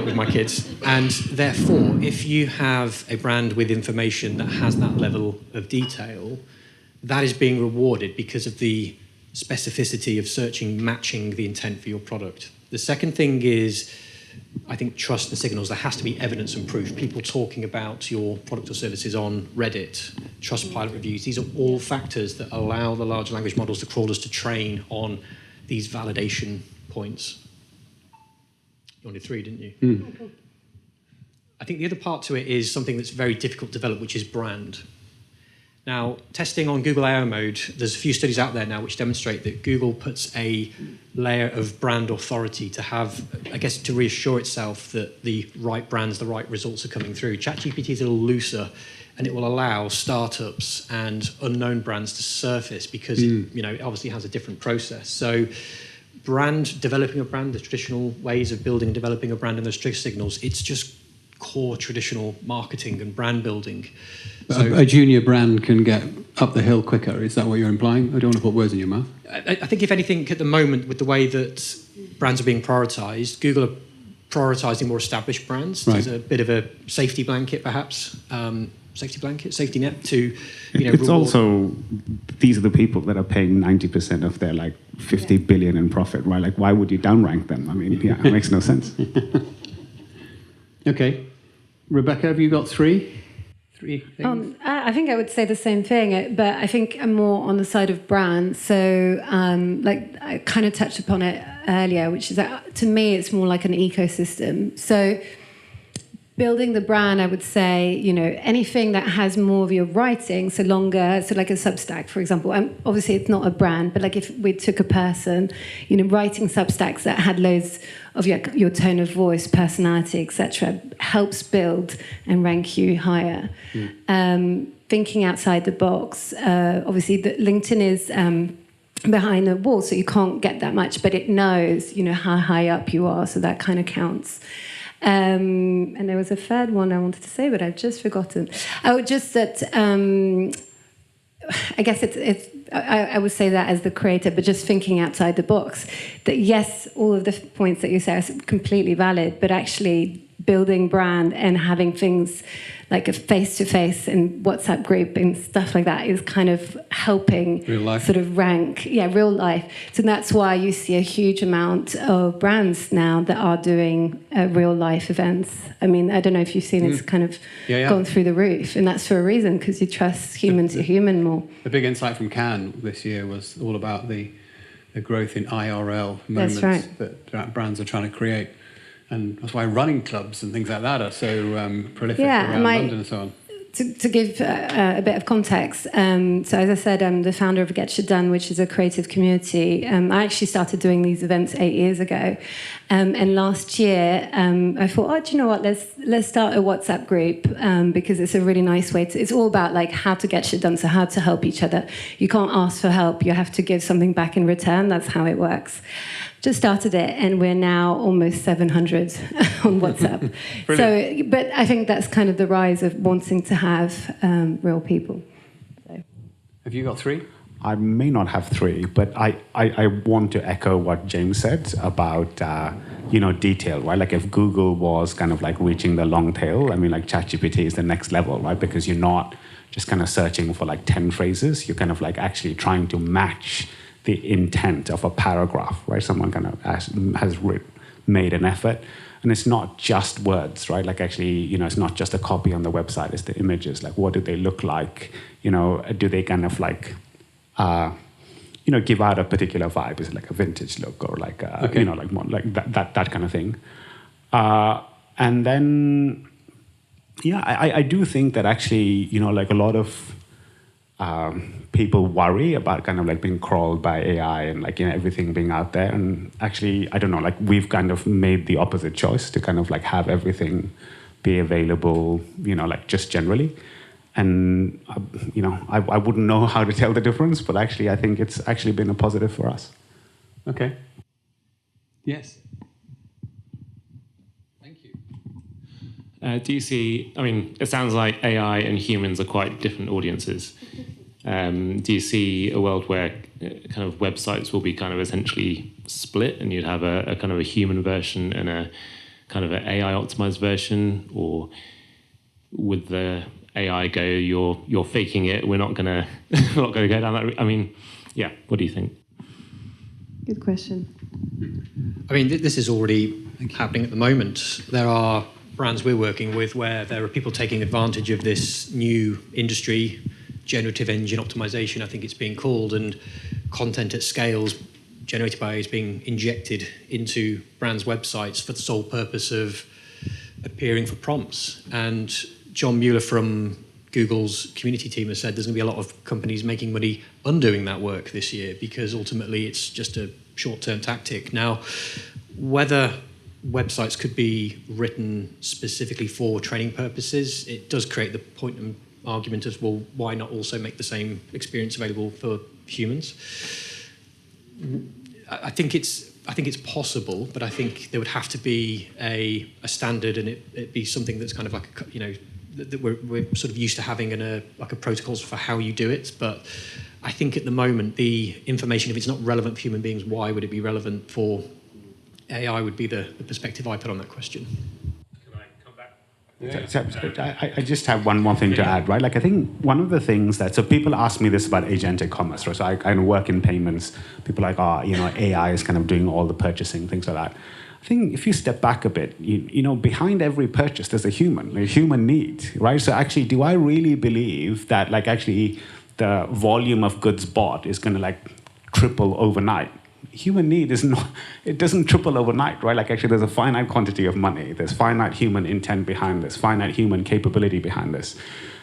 with my kids. And therefore, if you have a brand with information that has that level of detail, that is being rewarded because of the specificity of searching, matching the intent for your product. The second thing is, I think, trust and signals. There has to be evidence and proof. People talking about your product or services on Reddit, Trustpilot reviews. These are all factors that allow the large language models, the crawlers, to train on these validation points. You wanted three, didn't you? Mm. I think the other part to it is something that's very difficult to develop, which is brand. Now, testing on Google AI mode, there's a few studies out there now which demonstrate that Google puts a layer of brand authority to have, I guess, to reassure itself that the right brands, the right results are coming through. ChatGPT is a little looser, and it will allow startups and unknown brands to surface because it obviously has a different process. So developing a brand, the traditional ways of building and developing a brand and those trigger signals, it's just core traditional marketing and brand building. So a junior brand can get up the hill quicker. Is that what you're implying? I don't want to put words in your mouth. I think if anything, at the moment, with the way that brands are being prioritized, Google are prioritizing more established brands. Right. There's a bit of a safety blanket, perhaps. Safety net to, It's reward. also, these are the people that are paying 90% of their 50 billion in profit, right? Like, why would you downrank them? I mean, it makes no sense. Okay. Rebecca, have you got three? Three things? I think I would say the same thing, but I think I'm more on the side of brand. So, I kind of touched upon it earlier, which is that to me, it's more like an ecosystem. So, building the brand, I would say, anything that has more of your writing, so longer, so like a Substack, for example. Obviously, it's not a brand, but like if we took a person, writing Substacks that had loads of your tone of voice, personality, etc., helps build and rank you higher. Thinking outside the box, obviously, LinkedIn is behind the wall, so you can't get that much, but it knows, how high up you are, so that kind of counts. And there was a third one I wanted to say, but I've just forgotten. Oh, just that I guess I would say that as the creator, but just thinking outside the box, that yes, all of the points that you say are completely valid, but actually building brand and having things like a face-to-face and WhatsApp group and stuff like that is kind of helping sort of rank, real life. So that's why you see a huge amount of brands now that are doing real life events. I mean, I don't know if you've seen it's kind of gone through the roof, and that's for a reason, because you trust human to human more. The big insight from Cannes this year was all about the growth in IRL moments that brands are trying to create. And that's why running clubs and things like that are so prolific around London and so on. To give a bit of context, so as I said, I'm the founder of Get Shit Done, which is a creative community. I actually started doing these events 8 years ago. And last year, I thought, do you know what, let's start a WhatsApp group because it's a really nice way to, it's all about like how to get shit done, so how to help each other. You can't ask for help, you have to give something back in return, that's how it works. Just started it, and we're now almost 700 on WhatsApp. So, but I think that's kind of the rise of wanting to have real people. So. Have you got three? I may not have three, but I want to echo what James said about detail, right? Like if Google was kind of like reaching the long tail, I mean, like ChatGPT is the next level, right? Because you're not just kind of searching for like 10 phrases, you're kind of like actually trying to match the intent of a paragraph, right? Someone kind of has made an effort. And it's not just words, right? Like actually, it's not just a copy on the website, it's the images. Like what do they look like? Do they kind of like, give out a particular vibe? Is it like a vintage look or like, like more like that kind of thing? And then, I do think that actually, like a lot of people worry about kind of like being crawled by AI and like, everything being out there. And actually, I don't know, like we've kind of made the opposite choice to kind of like have everything be available, like just generally. And, I wouldn't know how to tell the difference, but actually, I think it's actually been a positive for us. Okay. Yes. Thank you. Do you see, it sounds like AI and humans are quite different audiences. Do you see a world where kind of websites will be kind of essentially split and you'd have a kind of a human version and a kind of an AI optimized version, or would the AI go, you're faking it, we're not gonna go down that route? What do you think? Good question. This is already happening at the moment. There are brands we're working with where there are people taking advantage of this new industry, generative engine optimization, I think it's being called, and content at scales generated by AI is being injected into brands' websites for the sole purpose of appearing for prompts. And John Mueller from Google's community team has said there's going to be a lot of companies making money undoing that work this year because ultimately it's just a short-term tactic. Now, whether websites could be written specifically for training purposes, it does create the point and argument as, well, why not also make the same experience available for humans? I think it's possible, but I think there would have to be a standard, and it be something that's kind of like, that we're sort of used to having in a protocols for how you do it. But I think at the moment, the information, if it's not relevant for human beings, why would it be relevant for AI, would be the perspective I put on that question. Can I come back? I just have one more thing to add, right? Like, I think one of the things that, so people ask me this about agentic commerce, right? So I kind of work in payments. People are like, AI is kind of doing all the purchasing, things like that. I think if you step back a bit, behind every purchase, there's a human need, right? So actually, do I really believe that, like, actually the volume of goods bought is going to, like, triple overnight? Human need is not, it doesn't triple overnight, right? Like, actually, there's a finite quantity of money. There's finite human intent behind this, finite human capability behind this.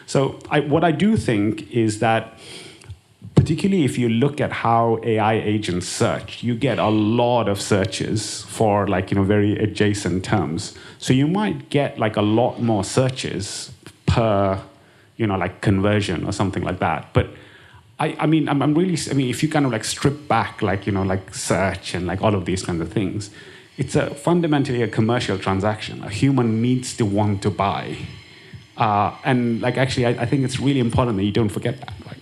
So what I do think is that, particularly if you look at how AI agents search, you get a lot of searches for, like, very adjacent terms. So you might get, like, a lot more searches per, like, conversion or something like that. But I'm really, if you kind of, like, strip back, like, like search and, like, all of these kinds of things, it's fundamentally a commercial transaction. A human needs to want to buy. And, like, actually, I think it's really important that you don't forget that, right?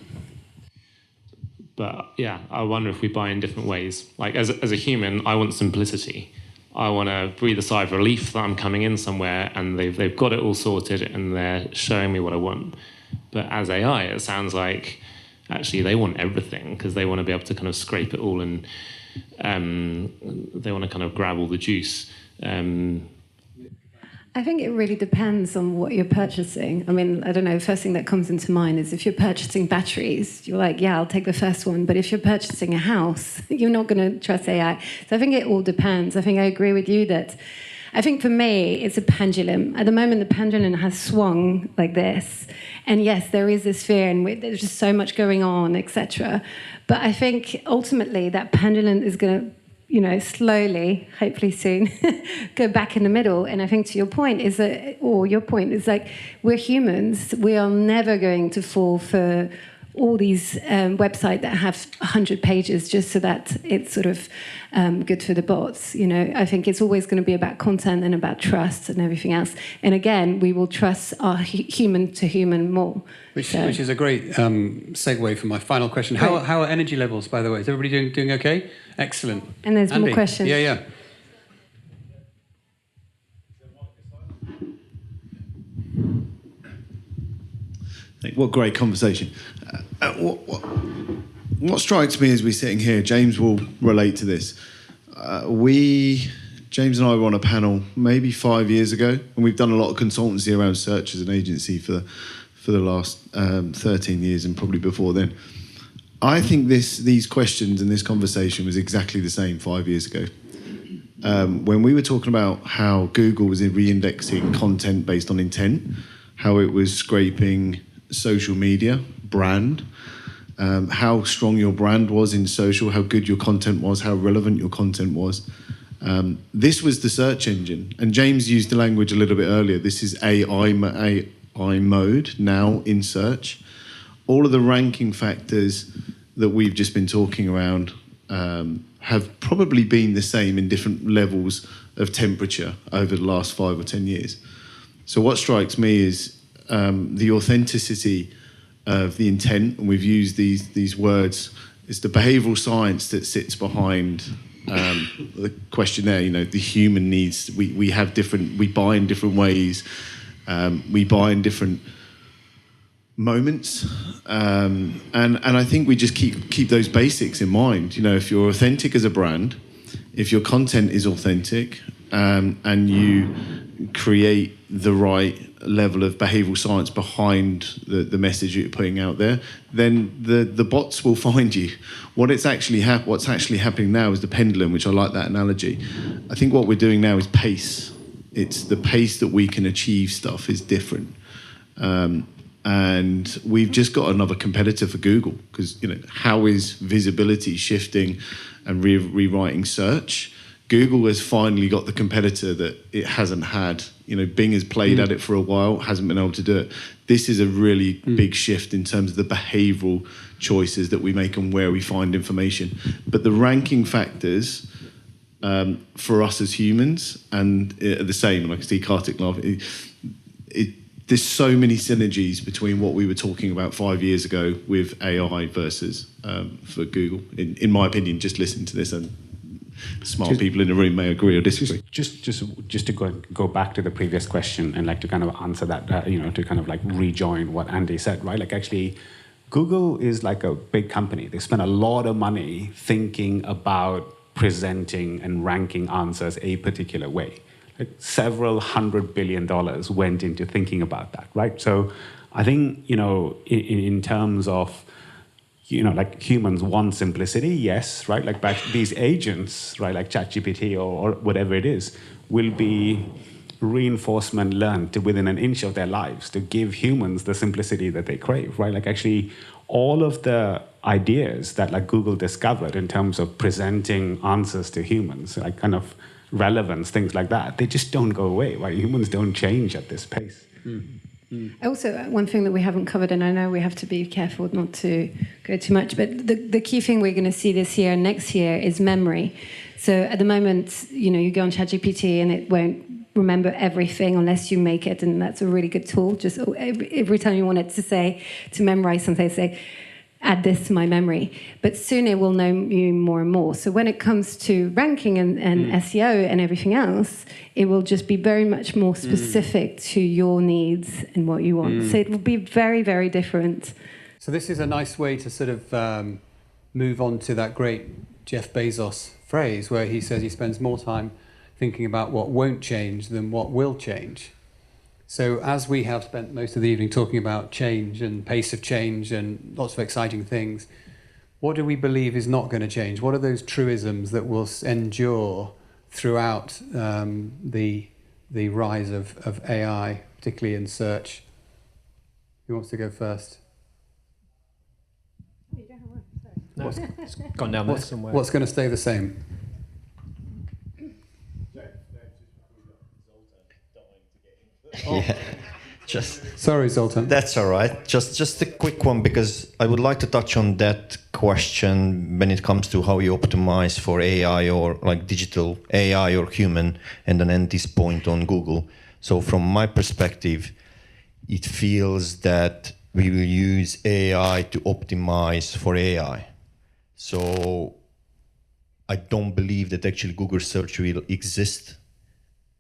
But yeah, I wonder if we buy in different ways. Like, as a human, I want simplicity. I want to breathe a sigh of relief that I'm coming in somewhere and they've got it all sorted and they're showing me what I want. But as AI, it sounds like actually they want everything because they want to be able to kind of scrape it all and they want to kind of grab all the juice. I think it really depends on what you're purchasing. I mean, I don't know, first thing that comes into mind is if you're purchasing batteries, you're like, yeah, I'll take the first one. But if you're purchasing a house, you're not going to trust AI. So I think it all depends. I think I agree with you that I think for me, it's a pendulum. At the moment, the pendulum has swung like this. And yes, there is this fear and there's just so much going on, etc. But I think ultimately that pendulum is going to, slowly, hopefully soon, go back in the middle. And I think to your point is that, or your point is like, we're humans. We are never going to fall for all these websites that have 100 pages just so that it's sort of good for the bots. I think it's always going to be about content and about trust and everything else. And again, we will trust our human to human more. Which is a great segue for my final question. How are energy levels, by the way? Is everybody doing okay? Excellent. And there's Andy. more questions. Yeah. What great conversation. What strikes me as we're sitting here, James will relate to this. James and I were on a panel maybe 5 years ago, and we've done a lot of consultancy around search as an agency for the last 13 years and probably before then. I think these questions and this conversation was exactly the same 5 years ago. When we were talking about how Google was re-indexing content based on intent, how it was scraping social media, brand, how strong your brand was in social, how good your content was, how relevant your content was. This was the search engine. And James used the language a little bit earlier. This is AI mode now in search. All of the ranking factors that we've just been talking around have probably been the same in different levels of temperature over the last 5 or 10 years. So what strikes me is the authenticity of the intent, and we've used these words. It's the behavioural science that sits behind the questionnaire. The human needs. We have different. We buy in different ways. We buy in different moments, and I think we just keep those basics in mind. If you're authentic as a brand, if your content is authentic, and you create the right level of behavioural science behind the message you're putting out there, then the bots will find you. What's actually happening now is the pendulum, which I like that analogy. I think what we're doing now is pace. It's the pace that we can achieve stuff is different. And we've just got another competitor for Google, because how is visibility shifting and rewriting search? Google has finally got the competitor that it hasn't had. Bing has played at it for a while, hasn't been able to do it. This is a really big shift in terms of the behavioural choices that we make and where we find information. But the ranking factors for us as humans and are the same. And I can see Karthik laughing. There's so many synergies between what we were talking about 5 years ago with AI versus for Google. In my opinion, just listen to this, and smart people in the room may agree or disagree. Just to go back to the previous question and to kind of answer that, to kind of rejoin what Andy said, right? Actually, Google is like a big company. They spend a lot of money thinking about presenting and ranking answers a particular way. Several $100 billion went into thinking about that, right? So I think, in terms of, humans want simplicity, yes, right? But these agents, right, like ChatGPT or whatever it is, will be reinforcement learned to within an inch of their lives to give humans the simplicity that they crave, right? Actually, all of the ideas that Google discovered in terms of presenting answers to humans, kind of relevance, things like that, they just don't go away, right? Humans don't change at this pace. Also, one thing that we haven't covered, and I know we have to be careful not to go too much, but the key thing we're going to see this year and next year is memory. So at the moment, you go on ChatGPT and it won't remember everything unless you make it, and that's a really good tool. Just every time you want it to memorize something, say, add this to my memory. But soon it will know you more and more. So when it comes to ranking and SEO and everything else, it will just be very much more specific to your needs and what you want. So it will be very, very different. So this is a nice way to sort of move on to that great Jeff Bezos phrase where he says he spends more time thinking about what won't change than what will change. So as we have spent most of the evening talking about change and pace of change and lots of exciting things, what do we believe is not going to change? What are those truisms that will endure throughout the rise of AI, particularly in search? Who wants to go first? No, it's gone down there somewhere. What's going to stay the same? Yeah, Sorry, Zoltan. That's all right. Just a quick one, because I would like to touch on that question when it comes to how you optimize for AI or digital AI or human, and then end this point on Google. So from my perspective, it feels that we will use AI to optimize for AI. So I don't believe that actually Google search will exist.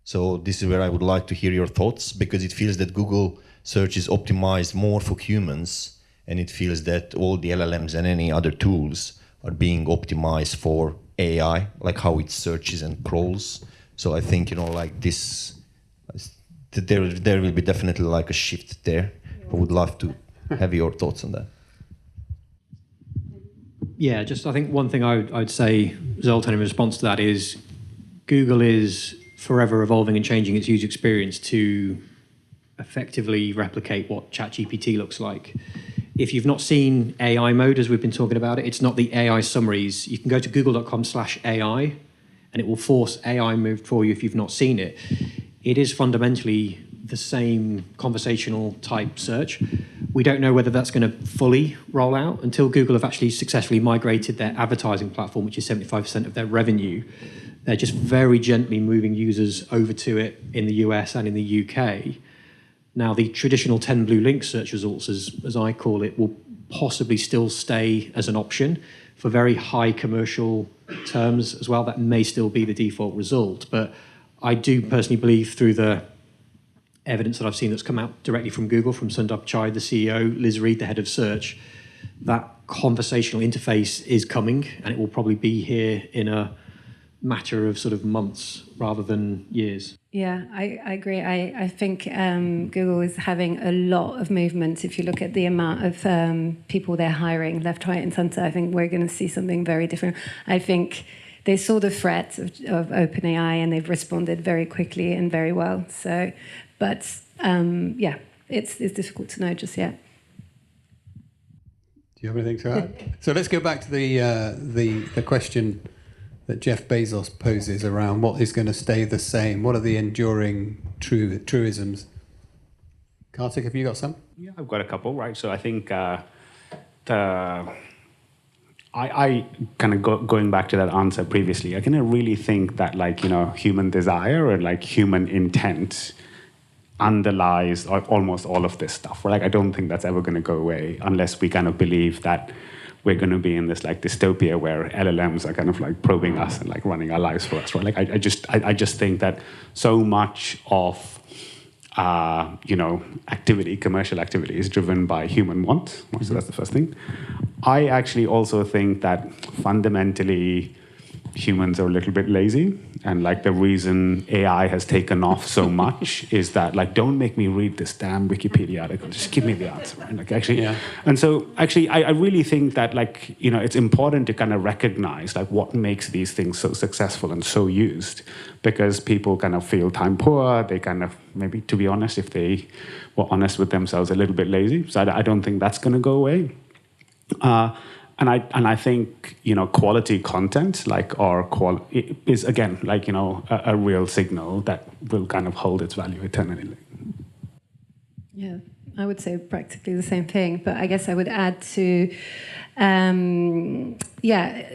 So this is where I would like to hear your thoughts, because it feels that Google search is optimized more for humans, and it feels that all the LLMs and any other tools are being optimized for AI, like how it searches and crawls. So I think, this, there will be definitely a shift there. I would love to have your thoughts on that. Yeah, I think one thing I'd say, Zoltan, in response to that is Google is forever evolving and changing its user experience to effectively replicate what ChatGPT looks like. If you've not seen AI mode, as we've been talking about it, it's not the AI summaries. You can go to google.com/AI and it will force AI mode for you if you've not seen it. It is fundamentally the same conversational type search. We don't know whether that's going to fully roll out until Google have actually successfully migrated their advertising platform, which is 75% of their revenue. They're just very gently moving users over to it in the US and in the UK. Now, the traditional 10 blue link search results, as I call it, will possibly still stay as an option for very high commercial terms as well. That may still be the default result. But I do personally believe, through the evidence that I've seen that's come out directly from Google, from Sundar Pichai, the CEO, Liz Reed, the head of search, that conversational interface is coming, and it will probably be here in a matter of sort of months rather than years. Yeah, I agree. I think Google is having a lot of movement. If you look at the amount of people they're hiring left, right and centre, I think we're going to see something very different. I think they saw the threat of OpenAI and they've responded very quickly and very well. So, but yeah, it's difficult to know just yet. Do you have anything to add? So let's go back to the question that Jeff Bezos poses around what is going to stay the same. What are the enduring truisms? Karthik, have you got some? Yeah, I've got a couple, right? So I think I kind of going back to that answer previously, I kind of really think that human desire or human intent underlies almost all of this stuff. Right? I don't think that's ever going to go away unless we kind of believe that we're going to be in this dystopia where LLMs are kind of probing us and running our lives for us. Right? I just think that so much of commercial activity is driven by human want. So that's the first thing. I actually also think that fundamentally humans are a little bit lazy, and the reason AI has taken off so much is that don't make me read this damn Wikipedia article, just give me the answer, right? And so I really think that it's important to kind of recognize what makes these things so successful and so used, because people kind of feel time poor, they kind of, maybe, to be honest, if they were honest with themselves, a little bit lazy. So I don't think that's going to go away. And I think quality content is again a real signal that will kind of hold its value eternally. Yeah, I would say practically the same thing, but I guess I would add to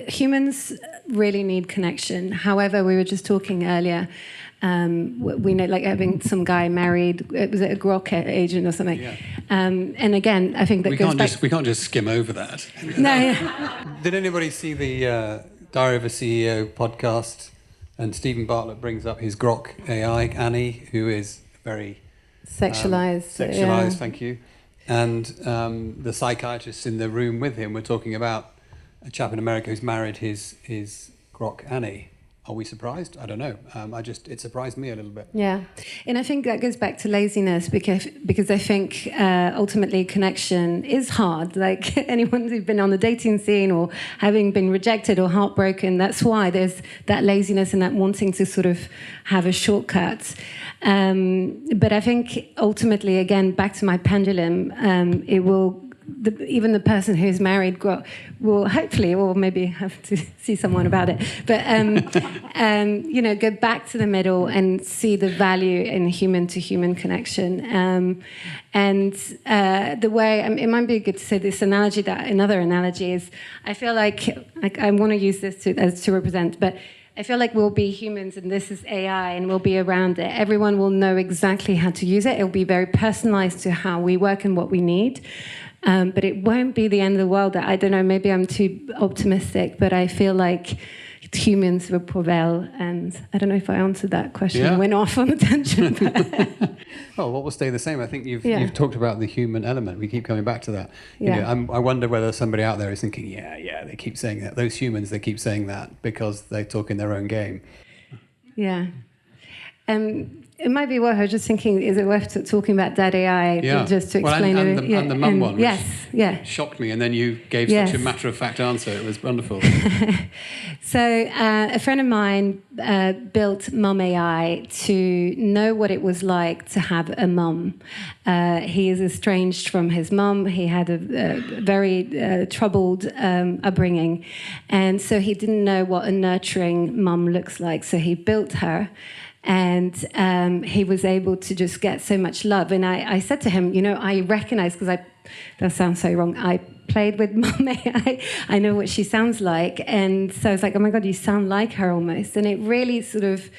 humans really need connection. However, we were just talking earlier. We know, having some guy married, was it a grok agent or something? Yeah. And again, I think that we can't just skim over that. No. Yeah. Did anybody see the Diary of a CEO podcast? And Stephen Bartlett brings up his grok AI, Annie, who is very sexualized. Yeah. Thank you. And the psychiatrists in the room with him were talking about a chap in America who's married his grok Annie. Are we surprised? I don't know. It surprised me a little bit. Yeah, and I think that goes back to laziness because I think ultimately connection is hard. Anyone who's been on the dating scene or having been rejected or heartbroken, that's why there's that laziness and that wanting to sort of have a shortcut. But I think ultimately, again, back to my pendulum, it will. Even the person who's married will hopefully, or maybe have to see someone about it, but go back to the middle and see the value in human-to-human connection. And the way it might be good to say this analogy. That another analogy is, I feel like I want to use this to represent, but I feel like we'll be humans and this is AI and we'll be around it. Everyone will know exactly how to use it. It'll be very personalized to how we work and what we need. But it won't be the end of the world. I don't know, maybe I'm too optimistic, but I feel like humans will prevail. And I don't know if I answered that question. Yeah. I went off on a tangent. Well, what will stay the same? I think you've talked about the human element. We keep coming back to that. I wonder whether somebody out there is thinking, they keep saying that. Those humans, they keep saying that because they talk in their own game. Yeah. It might be worth. I was just thinking, is it worth talking about that AI just to explain it? And the mum one, which shocked me, and then you gave such a matter-of-fact answer. It was wonderful. So a friend of mine built Mum AI to know what it was like to have a mum. He is estranged from his mum. He had a very troubled upbringing, and so he didn't know what a nurturing mum looks like. So he built her. And he was able to just get so much love. And I said to him, I recognize, because that sounds so wrong, I played with Mum AI. I know what she sounds like. And so I was like, oh my God, you sound like her almost. And it really sort of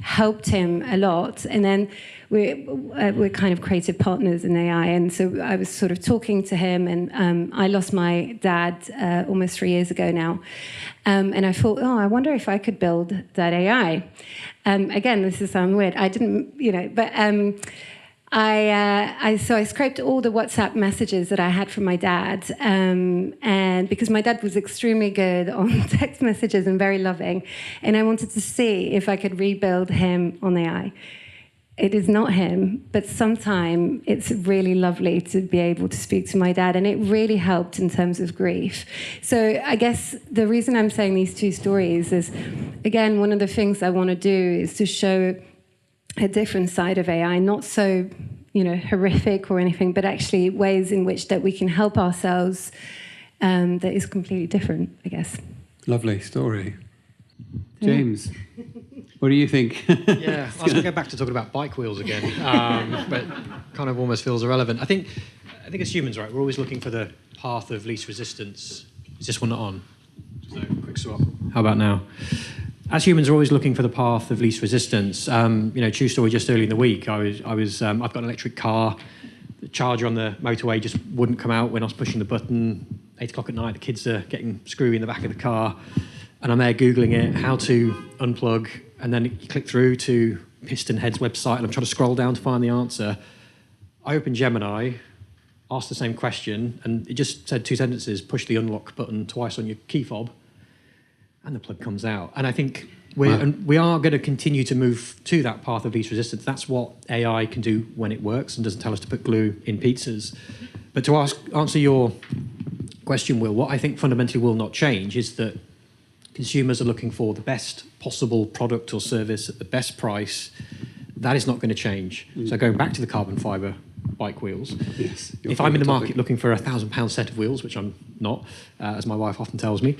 helped him a lot. And then we're kind of creative partners in AI. And so I was sort of talking to him, and I lost my dad almost 3 years ago now. And I thought, I wonder if I could build that AI. Again, this is sound weird. I didn't, but I scraped all the WhatsApp messages that I had from my dad, and because my dad was extremely good on text messages and very loving, and I wanted to see if I could rebuild him on AI. It is not him, but sometimes it's really lovely to be able to speak to my dad, and it really helped in terms of grief. So I guess the reason I'm saying these two stories is, again, one of the things I want to do is to show a different side of AI, not so horrific or anything, but actually ways in which that we can help ourselves that is completely different, I guess. Lovely story. James, what do you think? Yeah, I was going to go back to talking about bike wheels again, but kind of almost feels irrelevant. I think as humans, right, we're always looking for the path of least resistance. Is this one not on? So, quick swap. How about now? As humans, we're always looking for the path of least resistance. True story. Just early in the week, I've got an electric car. The charger on the motorway just wouldn't come out when I was pushing the button. 8 o'clock at night, the kids are getting screwy in the back of the car, and I'm there googling it, how to unplug, and then you click through to Piston Head's website, and I'm trying to scroll down to find the answer. I opened Gemini, asked the same question, and it just said 2 sentences: push the unlock button twice on your key fob, and the plug comes out. And I think we are going to continue to move to that path of least resistance. That's what AI can do when it works and doesn't tell us to put glue in pizzas. But to answer your question, Will, what I think fundamentally will not change is that consumers are looking for the best possible product or service at the best price. That is not going to change. So going back to the carbon fibre bike wheels, yes, if I'm in the market looking for a £1,000 set of wheels, which I'm not, as my wife often tells me,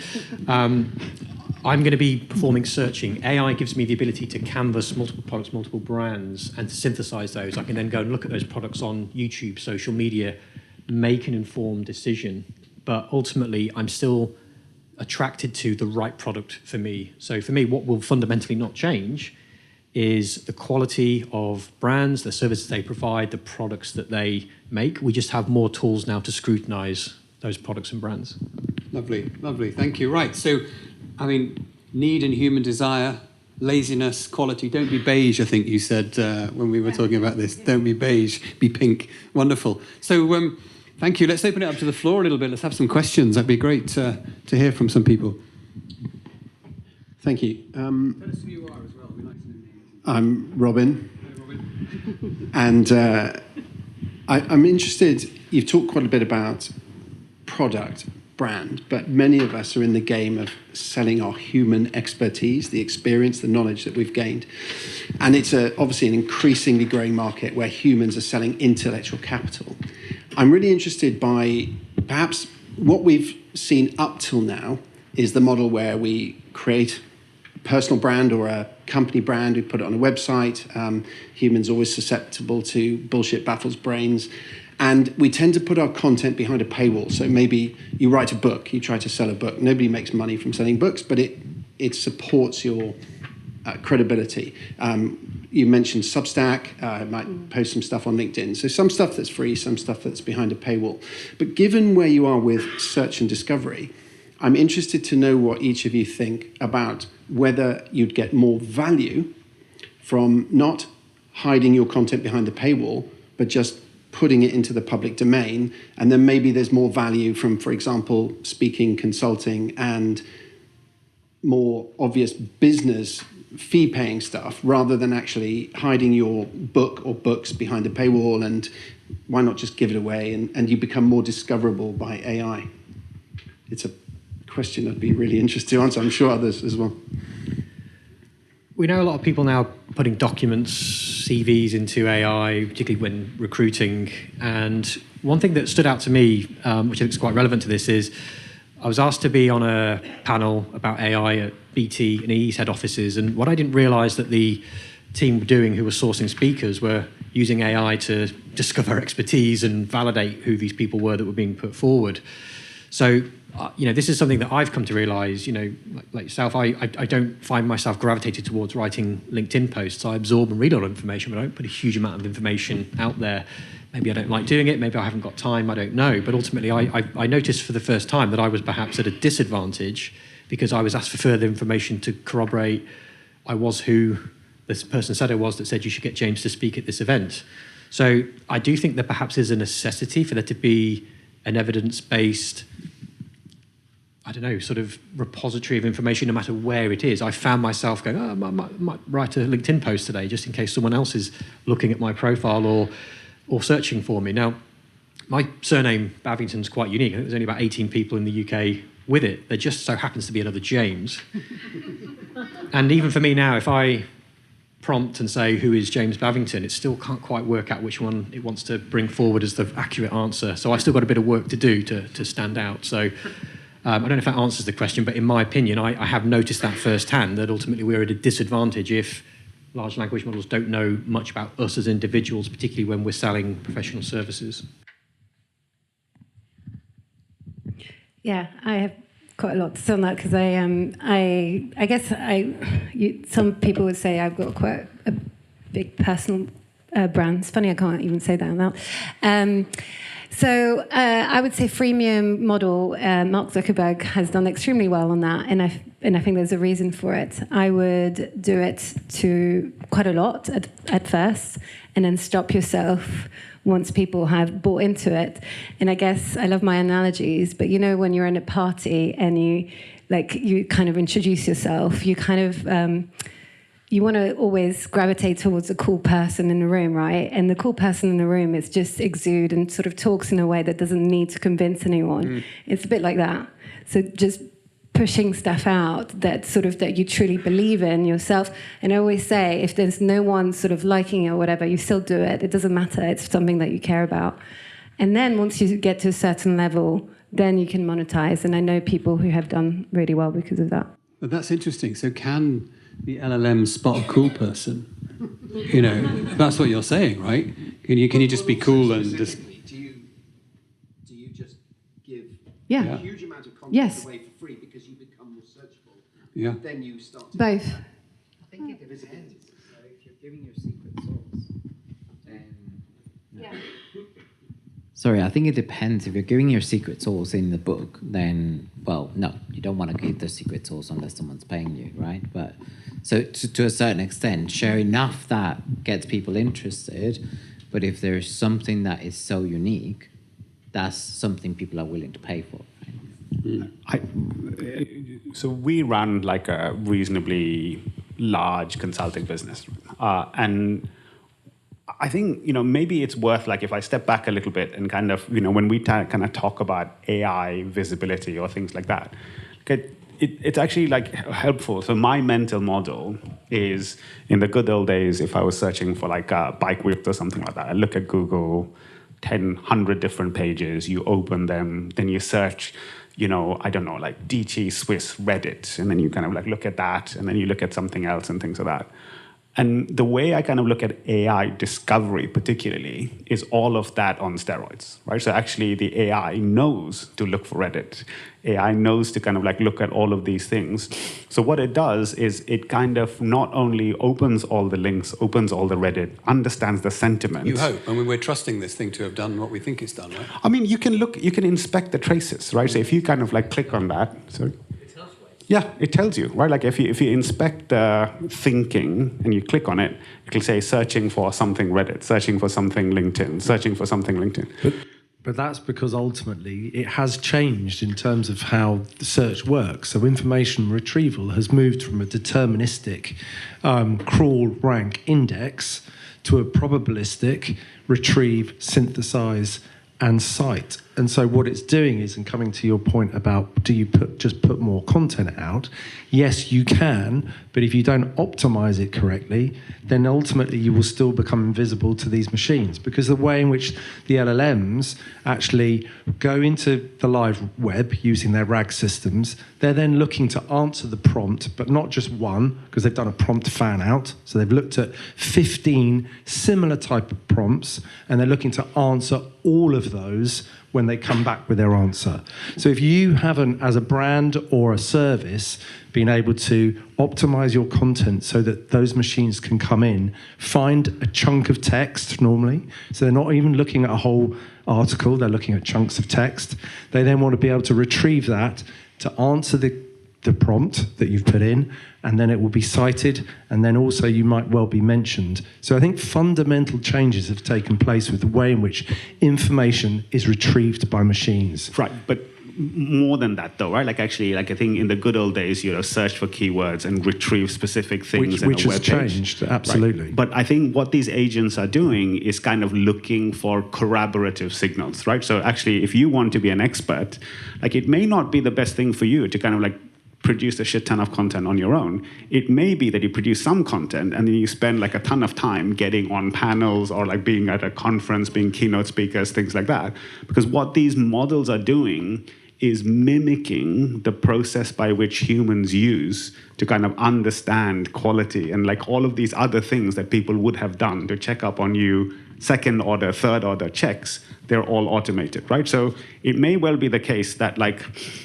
I'm going to be performing searching. AI gives me the ability to canvas multiple products, multiple brands, and to synthesize those. I can then go and look at those products on YouTube, social media, make an informed decision. But ultimately, I'm still attracted to the right product for me. So for me, what will fundamentally not change is the quality of brands, the services they provide, the products that they make. We just have more tools now to scrutinize those products and brands. Lovely, lovely. Thank you. Right. So, need and human desire, laziness, quality. Don't be beige, I think you said when we were talking about this. Don't be beige, be pink. Wonderful. So, thank you. Let's open it up to the floor a little bit. Let's have some questions. That'd be great to hear from some people. Thank you. Tell us who you are as well. We'd like to know. I'm Robin. Hello, Robin. And I'm interested, you've talked quite a bit about product, brand, but many of us are in the game of selling our human expertise, the experience, the knowledge that we've gained. And it's obviously an increasingly growing market where humans are selling intellectual capital. I'm really interested by perhaps what we've seen up till now is the model where we create a personal brand or a company brand, we put it on a website. Humans are always susceptible to bullshit baffles brains. And we tend to put our content behind a paywall. So maybe you write a book, you try to sell a book. Nobody makes money from selling books, but it supports your credibility. You mentioned Substack. I might post some stuff on LinkedIn. So some stuff that's free, some stuff that's behind a paywall. But given where you are with search and discovery, I'm interested to know what each of you think about whether you'd get more value from not hiding your content behind the paywall, but just putting it into the public domain. And then maybe there's more value from, for example, speaking, consulting, and more obvious business fee-paying stuff, rather than actually hiding your book or books behind a paywall. And why not just give it away and you become more discoverable by AI? It's a question I'd be really interested to answer. I'm sure others as well. We know a lot of people now putting documents, CVs into AI, particularly when recruiting. And one thing that stood out to me, which I think is quite relevant to this, is I was asked to be on a panel about AI at BT and EE's head offices. And what I didn't realise that the team were doing, who were sourcing speakers, were using AI to discover expertise and validate who these people were that were being put forward. So, this is something that I've come to realise, like yourself, I don't find myself gravitated towards writing LinkedIn posts. I absorb and read a lot of information, but I don't put a huge amount of information out there. Maybe I don't like doing it, maybe I haven't got time, I don't know. But ultimately, I noticed for the first time that I was perhaps at a disadvantage because I was asked for further information to corroborate I was who this person said I was that said you should get James to speak at this event. So I do think there perhaps is a necessity for there to be an evidence-based, sort of repository of information, no matter where it is. I found myself going, I might write a LinkedIn post today, just in case someone else is looking at my profile or searching for me. Now, my surname, Bavington, is quite unique. I think there's only about 18 people in the UK with it. There just so happens to be another James. And even for me now, if I prompt and say, who is James Bavington, it still can't quite work out which one it wants to bring forward as the accurate answer. So I've still got a bit of work to do to stand out. So I don't know if that answers the question, but in my opinion, I have noticed that firsthand, that ultimately we're at a disadvantage if large language models don't know much about us as individuals, particularly when we're selling professional services. Yeah, I have quite a lot to say on that because I guess some people would say I've got quite a big personal brand. It's funny I can't even say that out loud. So I would say freemium model. Mark Zuckerberg has done extremely well on that, and I think there's a reason for it. I would do it to quite a lot at first, and then stop yourself once people have bought into it. And I guess I love my analogies, but when you're in a party and you kind of introduce yourself, you kind of you want to always gravitate towards a cool person in the room, right? And the cool person in the room is just exude and sort of talks in a way that doesn't need to convince anyone. It's a bit like that. So just pushing stuff out that you truly believe in yourself. And I always say, if there's no one sort of liking it or whatever, you still do it. It doesn't matter. It's something that you care about. And then once you get to a certain level, then you can monetize. And I know people who have done really well because of that. But that's interesting. So can the LLM spot a cool person? That's what you're saying, right? Can you just be cool and just... Do you just give a huge amount of content away for free because you become more searchable? Yeah. Then you start to... Both. I think it depends. So if you're giving your secret sauce, then... Yeah. Sorry, I think it depends. If you're giving your secret sauce in the book, then, well, no, you don't want to give the secret sauce unless someone's paying you, right? But so to a certain extent, share enough that gets people interested. But if there's something that is so unique, that's something people are willing to pay for. Right? So we run like a reasonably large consulting business, and I think maybe it's worth, like, if I step back a little bit and kind of when we kind of talk about AI visibility or things like that, it's actually like helpful. So my mental model is, in the good old days, if I was searching for like bike whips or something like that, I look at Google, 100 different pages, you open them, then you search, I don't know, like DT Swiss Reddit, and then you kind of like look at that, and then you look at something else and things like that. And the way I kind of look at AI discovery particularly is all of that on steroids, right? So actually the AI knows to look for Reddit. AI knows to kind of like look at all of these things. So what it does is it kind of not only opens all the links, opens all the Reddit, understands the sentiment. You hope. I mean, we're trusting this thing to have done what we think it's done, right? I mean, you can inspect the traces, right? So if you kind of like click on that, sorry. Yeah, it tells you, right? Like if you inspect the thinking and you click on it, it'll say searching for something Reddit, searching for something LinkedIn, searching for something LinkedIn. But that's because ultimately it has changed in terms of how the search works. So information retrieval has moved from a deterministic crawl, rank, index to a probabilistic retrieve, synthesize, and cite. And so what it's doing is, and coming to your point about, do you just put more content out? Yes, you can, but if you don't optimize it correctly, then ultimately you will still become invisible to these machines, because the way in which the LLMs actually go into the live web using their RAG systems, they're then looking to answer the prompt, but not just one, because they've done a prompt fan out. So they've looked at 15 similar type of prompts, and they're looking to answer all of those when they come back with their answer. So if you haven't, as a brand or a service, been able to optimize your content so that those machines can come in, find a chunk of text normally, so they're not even looking at a whole article, they're looking at chunks of text. They then want to be able to retrieve that to answer the prompt that you've put in, and then it will be cited, and then also you might well be mentioned. So I think fundamental changes have taken place with the way in which information is retrieved by machines. Right, but more than that though, right? Like actually, like I think in the good old days, search for keywords and retrieve specific things which in a has web page. Changed, absolutely. Right? But I think what these agents are doing is kind of looking for corroborative signals, right? So actually, if you want to be an expert, like it may not be the best thing for you to kind of like produce a shit ton of content on your own. It may be that you produce some content and then you spend like a ton of time getting on panels or like being at a conference, being keynote speakers, things like that. Because what these models are doing is mimicking the process by which humans use to kind of understand quality and like all of these other things that people would have done to check up on you, second order, third order checks, they're all automated, right? So it may well be the case that like,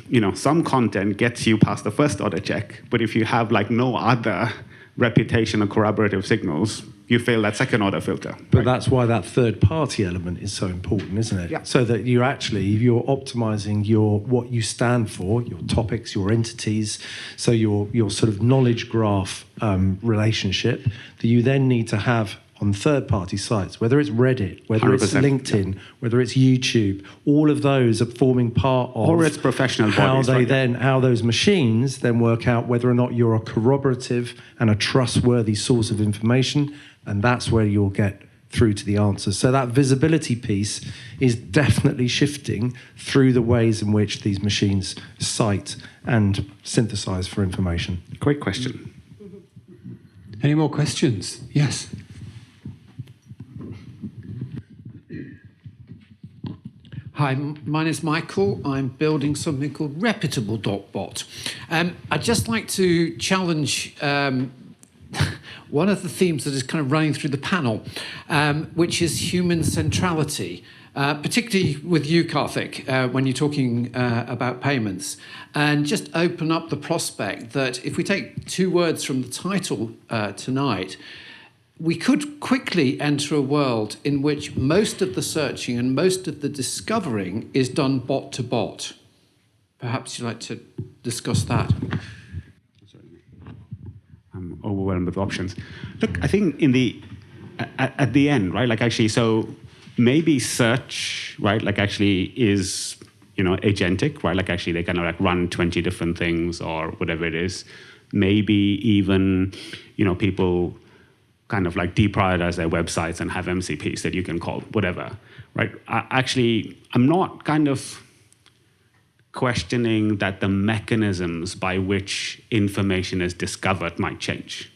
you know, some content gets you past the first order check, but if you have like no other reputation or corroborative signals, you fail that second order filter. But that's why that third party element is so important, isn't it? Yeah. So that you're optimizing what you stand for, your topics, your entities, so your sort of knowledge graph relationship that you then need to have on third-party sites, whether it's Reddit, whether it's LinkedIn, whether it's YouTube, all of those are forming part of, or it's professional bodies, how those machines then work out whether or not you're a corroborative and a trustworthy source of information, and that's where you'll get through to the answers. So that visibility piece is definitely shifting through the ways in which these machines cite and synthesize for information. Great question. Any more questions? Yes. Hi, my name is Michael. I'm building something called Reputable.bot. I'd just like to challenge one of the themes that is kind of running through the panel, which is human centrality, particularly with you, Karthik, when you're talking about payments. And just open up the prospect that if we take two words from the title tonight, we could quickly enter a world in which most of the searching and most of the discovering is done bot to bot. Perhaps you'd like to discuss that. I'm overwhelmed with options. Look, I think at the end, right, like actually, so maybe search, right, like actually is, you know, agentic, right, like actually they kind of like run 20 different things or whatever it is. Maybe even, you know, people kind of like deprioritize their websites and have MCPs that you can call, whatever, right? I'm not kind of questioning that the mechanisms by which information is discovered might change.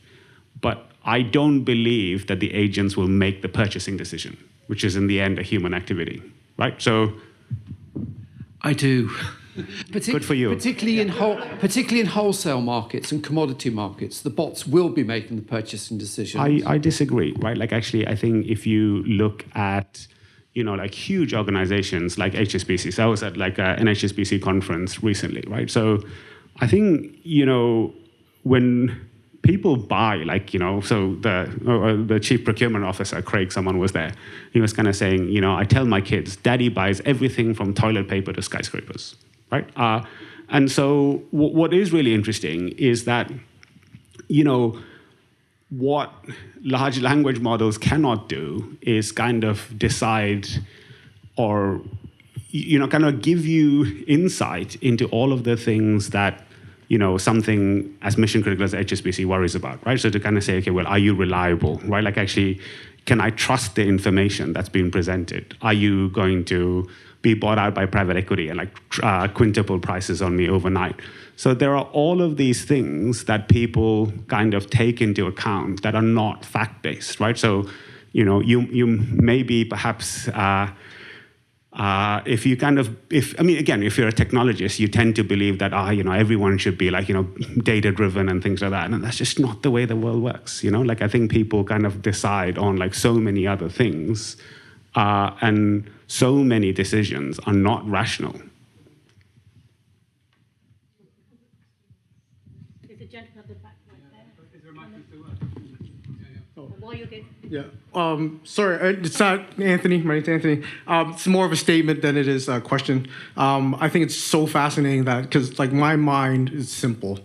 But I don't believe that the agents will make the purchasing decision, which is in the end a human activity, right? So I do. Good for you. Particularly in wholesale markets and commodity markets, the bots will be making the purchasing decision. I disagree, right? Like actually, I think if you look at, you know, like huge organizations like HSBC. So I was at like an HSBC conference recently, right? So I think, you know, when people buy, like, you know, so the chief procurement officer, Craig, someone was there. He was kind of saying, you know, I tell my kids, Daddy buys everything from toilet paper to skyscrapers. Right? And so what is really interesting is that, you know, what large language models cannot do is kind of decide or, you know, kind of give you insight into all of the things that, you know, something as mission critical as HSBC worries about, right? So to kind of say, okay, well, are you reliable, right? Like actually, can I trust the information that's being presented? Are you going to be bought out by private equity and like quintuple prices on me overnight? So there are all of these things that people kind of take into account that are not fact-based, right? So, you know, you maybe perhaps if you're a technologist, you tend to believe that, you know, everyone should be like, you know, data-driven and things like that. And that's just not the way the world works, you know? Like, I think people kind of decide on like so many other things, and so many decisions are not rational. There's a gentleman at the back right there. Is there a microphone? While you're good. Yeah. Sorry, it's not Anthony. My name's Anthony. It's more of a statement than it is a question. I think it's so fascinating that, because like my mind is simple.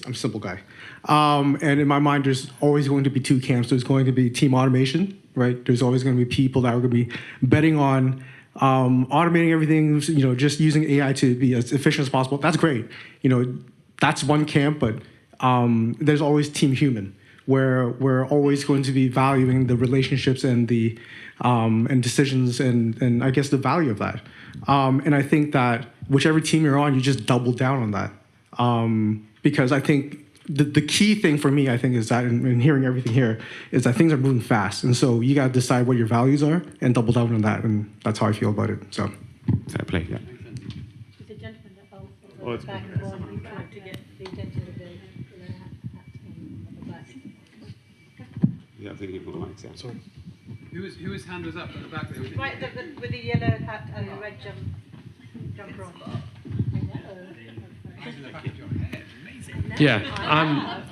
I'm a simple guy. And in my mind, there's always going to be two camps. There's going to be team automation, right? There's always going to be people that are going to be betting on automating everything, you know, just using AI to be as efficient as possible. That's great. You know, that's one camp, but there's always team human, where we're always going to be valuing the relationships and the and decisions and I guess the value of that. And I think that whichever team you're on, you just double down on that. Because I think the key thing for me, I think, is that, in hearing everything here, is that things are moving fast. And so you got to decide what your values are and double down on that. And that's how I feel about it. So, fair play, yeah. There's a gentleman that back and forth to get the attention of the back. Yeah, I think you put the mics, yeah. Sorry. Whose hand was up at the back there? Right, with the yellow hat and the red jumper on. Yeah.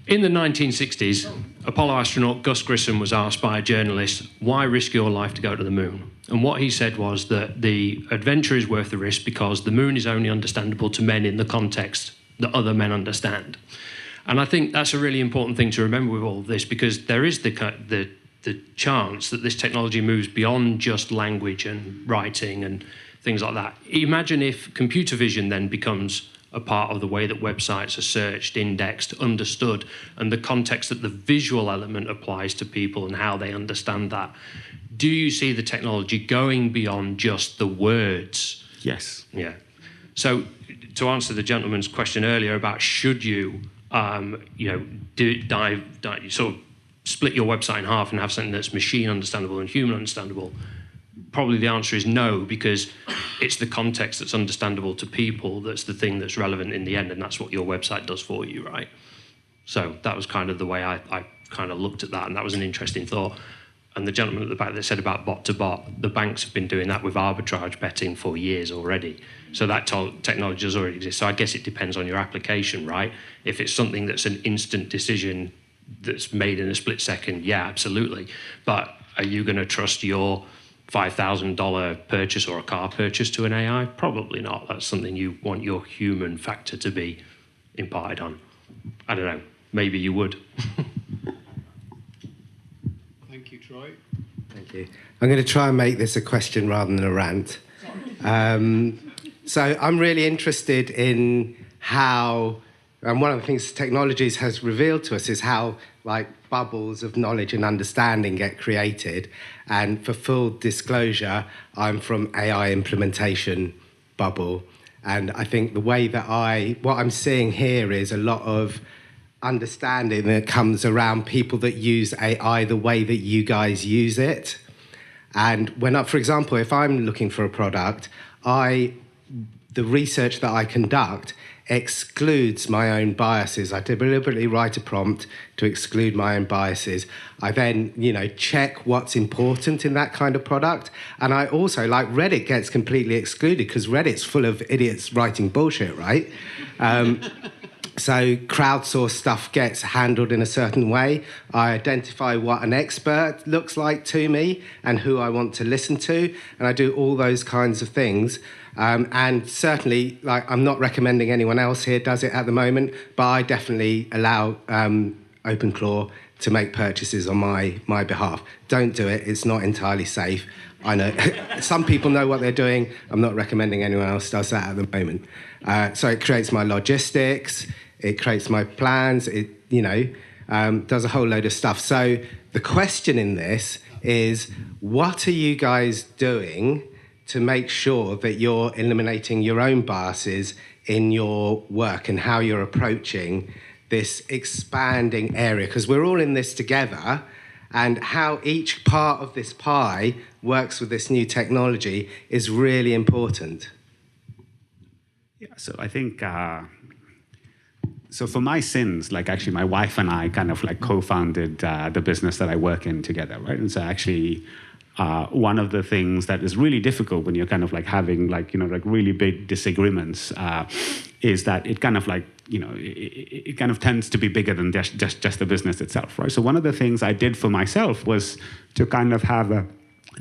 In the 1960s, Apollo astronaut Gus Grissom was asked by a journalist, why risk your life to go to the moon? And what he said was that the adventure is worth the risk because the moon is only understandable to men in the context that other men understand. And I think that's a really important thing to remember with all of this, because there is the chance that this technology moves beyond just language and writing and things like that. Imagine if computer vision then becomes a part of the way that websites are searched, indexed, understood, and the context that the visual element applies to people and how they understand that. Do you see the technology going beyond just the words? Yes. Yeah. So to answer the gentleman's question earlier about should you, sort of split your website in half and have something that's machine understandable and human understandable, probably the answer is no, because it's the context that's understandable to people that's the thing that's relevant in the end, and that's what your website does for you, right? So that was kind of the way I kind of looked at that, and that was an interesting thought. And the gentleman at the back that said about bot to bot, the banks have been doing that with arbitrage betting for years already. So that technology does already exist. So I guess it depends on your application, right? If it's something that's an instant decision that's made in a split second, yeah, absolutely. But are you going to trust your $5,000 purchase or a car purchase to an AI? Probably not. That's something you want your human factor to be imparted on. I don't know. Maybe you would. Thank you, Troy. Thank you. I'm going to try and make this a question rather than a rant. So I'm really interested in how, and one of the things technologies has revealed to us is how, like, bubbles of knowledge and understanding get created. And for full disclosure, I'm from AI implementation bubble. And I think the way that what I'm seeing here is a lot of understanding that comes around people that use AI the way that you guys use it. And for example, if I'm looking for a product, the research that I conduct excludes my own biases. I deliberately write a prompt to exclude my own biases. I then, check what's important in that kind of product. And I also, like, Reddit gets completely excluded because Reddit's full of idiots writing bullshit, right? So crowdsourced stuff gets handled in a certain way. I identify what an expert looks like to me and who I want to listen to, and I do all those kinds of things. And certainly, like, I'm not recommending anyone else here does it at the moment, but I definitely allow OpenClaw to make purchases on my behalf. Don't do it. It's not entirely safe. I know some people know what they're doing. I'm not recommending anyone else does that at the moment. So it creates my logistics. It creates my plans. It, does a whole load of stuff. So the question in this is, what are you guys doing to make sure that you're eliminating your own biases in your work and how you're approaching this expanding area? Because we're all in this together, and how each part of this pie works with this new technology is really important. Yeah, so I think, so for my sins, like, actually my wife and I kind of like co-founded the business that I work in together, right? And so actually, one of the things that is really difficult when you're kind of like having like really big disagreements is that it kind of like it kind of tends to be bigger than just the business itself, right? So one of the things I did for myself was to kind of have a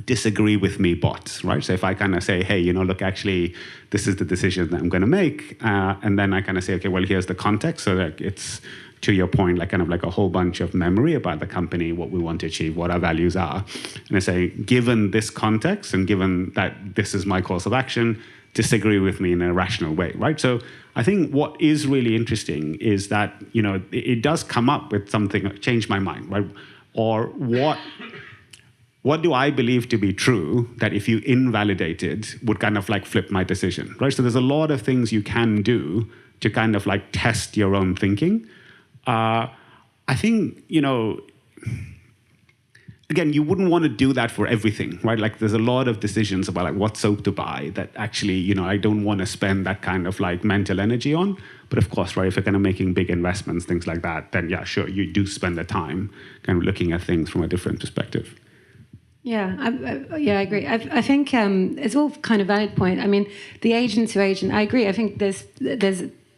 disagree with me bots, right? So if I kind of say, hey, look, actually, this is the decision that I'm going to make, and then I kind of say, okay, well, here's the context, so that it's, to your point, like kind of like a whole bunch of memory about the company, what we want to achieve, what our values are. And I say, given this context and given that this is my course of action, disagree with me in a rational way, right? So I think what is really interesting is that, it does come up with something that changed my mind, right? Or what do I believe to be true that if you invalidated would kind of like flip my decision, right? So there's a lot of things you can do to kind of like test your own thinking. I think, again, you wouldn't want to do that for everything, right? Like there's a lot of decisions about like what soap to buy that actually, I don't want to spend that kind of like mental energy on. But of course, right, if you're kind of making big investments, things like that, then yeah, sure, you do spend the time kind of looking at things from a different perspective. Yeah, I agree. I think it's all kind of valid point. I mean, the agent to agent, I agree. I think there's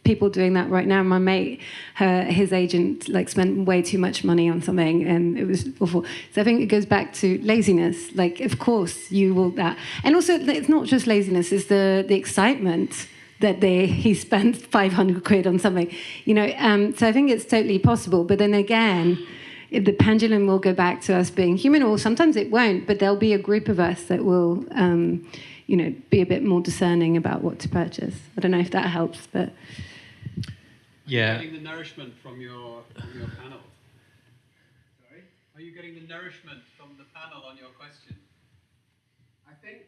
people doing that right now. My mate, his agent, like spent way too much money on something, and it was awful. So I think it goes back to laziness. Like, of course, you will that, and also it's not just laziness; it's the excitement that he spent 500 quid on something, So I think it's totally possible. But then again, the pendulum will go back to us being human, or sometimes it won't. But there'll be a group of us that will, be a bit more discerning about what to purchase. I don't know if that helps, but. Yeah. Are you getting the nourishment from your panel? Sorry? Are you getting the nourishment from the panel on your question? I think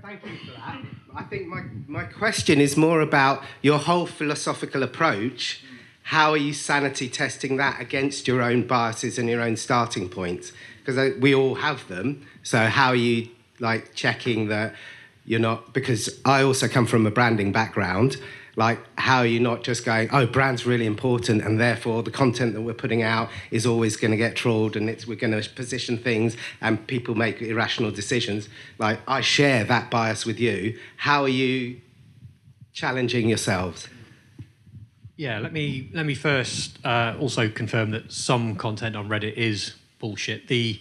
thank you for that. I think my question is more about your whole philosophical approach. How are you sanity testing that against your own biases and your own starting points? Because we all have them. So how are you like checking that you're not? Because I also come from a branding background. Like, how are you not just going, oh, brand's really important, and therefore the content that we're putting out is always going to get trawled, and we're going to position things, and people make irrational decisions. Like, I share that bias with you. How are you challenging yourselves? Yeah, let me first also confirm that some content on Reddit is bullshit. The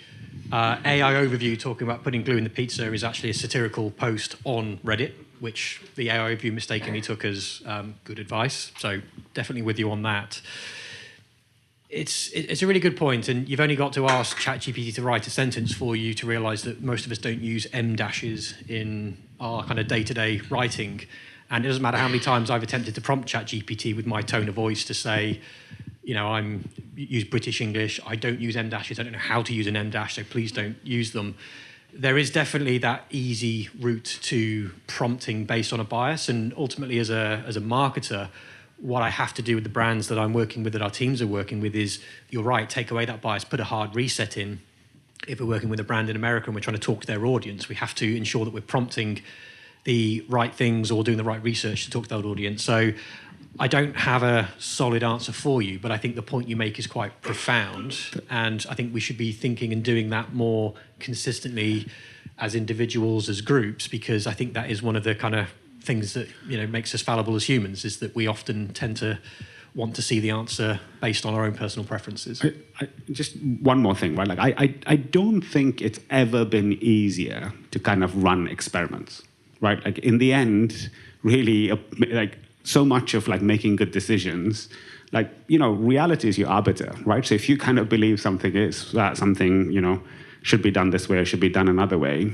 AI overview talking about putting glue in the pizza is actually a satirical post on Reddit, which the AI review mistakenly took as good advice. So definitely with you on that. It's a really good point, and you've only got to ask ChatGPT to write a sentence for you to realise that most of us don't use M-dashes in our kind of day-to-day writing. And it doesn't matter how many times I've attempted to prompt ChatGPT with my tone of voice to say, use British English, I don't use M-dashes, I don't know how to use an M-dash, so please don't use them. There is definitely that easy route to prompting based on a bias, and ultimately as a marketer, what I have to do with the brands that I'm working with, that our teams are working with, is, you're right, take away that bias, put a hard reset in. If we're working with a brand in America and we're trying to talk to their audience, we have to ensure that we're prompting the right things or doing the right research to talk to that audience. So I don't have a solid answer for you, but I think the point you make is quite profound, and I think we should be thinking and doing that more consistently as individuals, as groups, because I think that is one of the kind of things that makes us fallible as humans, is that we often tend to want to see the answer based on our own personal preferences. Just one more thing, right? Like I don't think it's ever been easier to kind of run experiments, right? Like in the end, really, like so much of like making good decisions, like, reality is your arbiter, right? So if you kind of believe something is that something, should be done this way or should be done another way,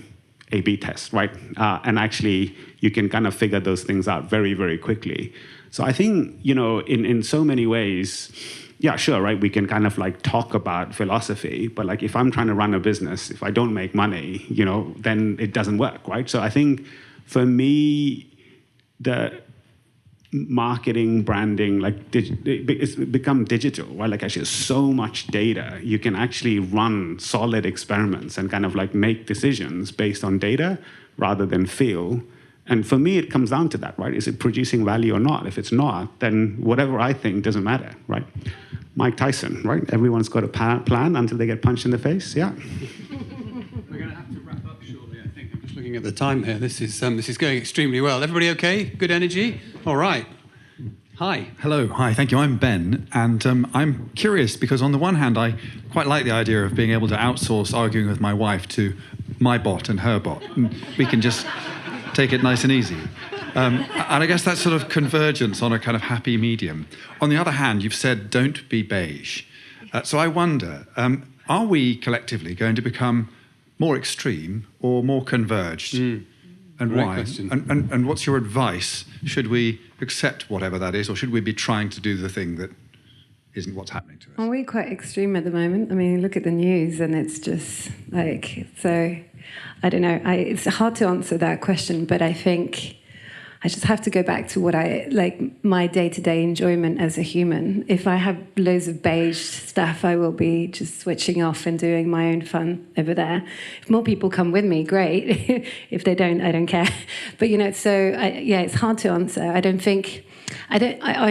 A/B test, right? And actually, you can kind of figure those things out very, very quickly. So I think, in so many ways, yeah, sure, right? We can kind of like talk about philosophy, but like if I'm trying to run a business, if I don't make money, then it doesn't work, right? So I think for me, the marketing, branding, like it's become digital, right? Like actually so much data, you can actually run solid experiments and kind of like make decisions based on data rather than feel. And for me, it comes down to that, right? Is it producing value or not? If it's not, then whatever I think doesn't matter, right? Mike Tyson, right? Everyone's got a plan until they get punched in the face, yeah. We're going to have to wrap up shortly, I think. I'm just looking at the time here. This is going extremely well. Everybody okay? Good energy? All right. Hi. Hello. Hi. Thank you. I'm Ben, and I'm curious because on the one hand, I quite like the idea of being able to outsource arguing with my wife to my bot and her bot. And we can just take it nice and easy. And I guess that's sort of convergence on a kind of happy medium. On the other hand, you've said don't be beige. So I wonder, are we collectively going to become more extreme or more converged? And Great why? question. And what's your advice? Should we accept whatever that is, or should we be trying to do the thing that isn't what's happening to us? Are we quite extreme at the moment? I mean, look at the news, and it's just like, so I don't know. It's hard to answer that question, but I think I just have to go back to what I like, my day-to-day enjoyment as a human. If I have loads of beige stuff, I will be just switching off and doing my own fun over there. If more people come with me, great. If they don't, I don't care. But it's hard to answer. I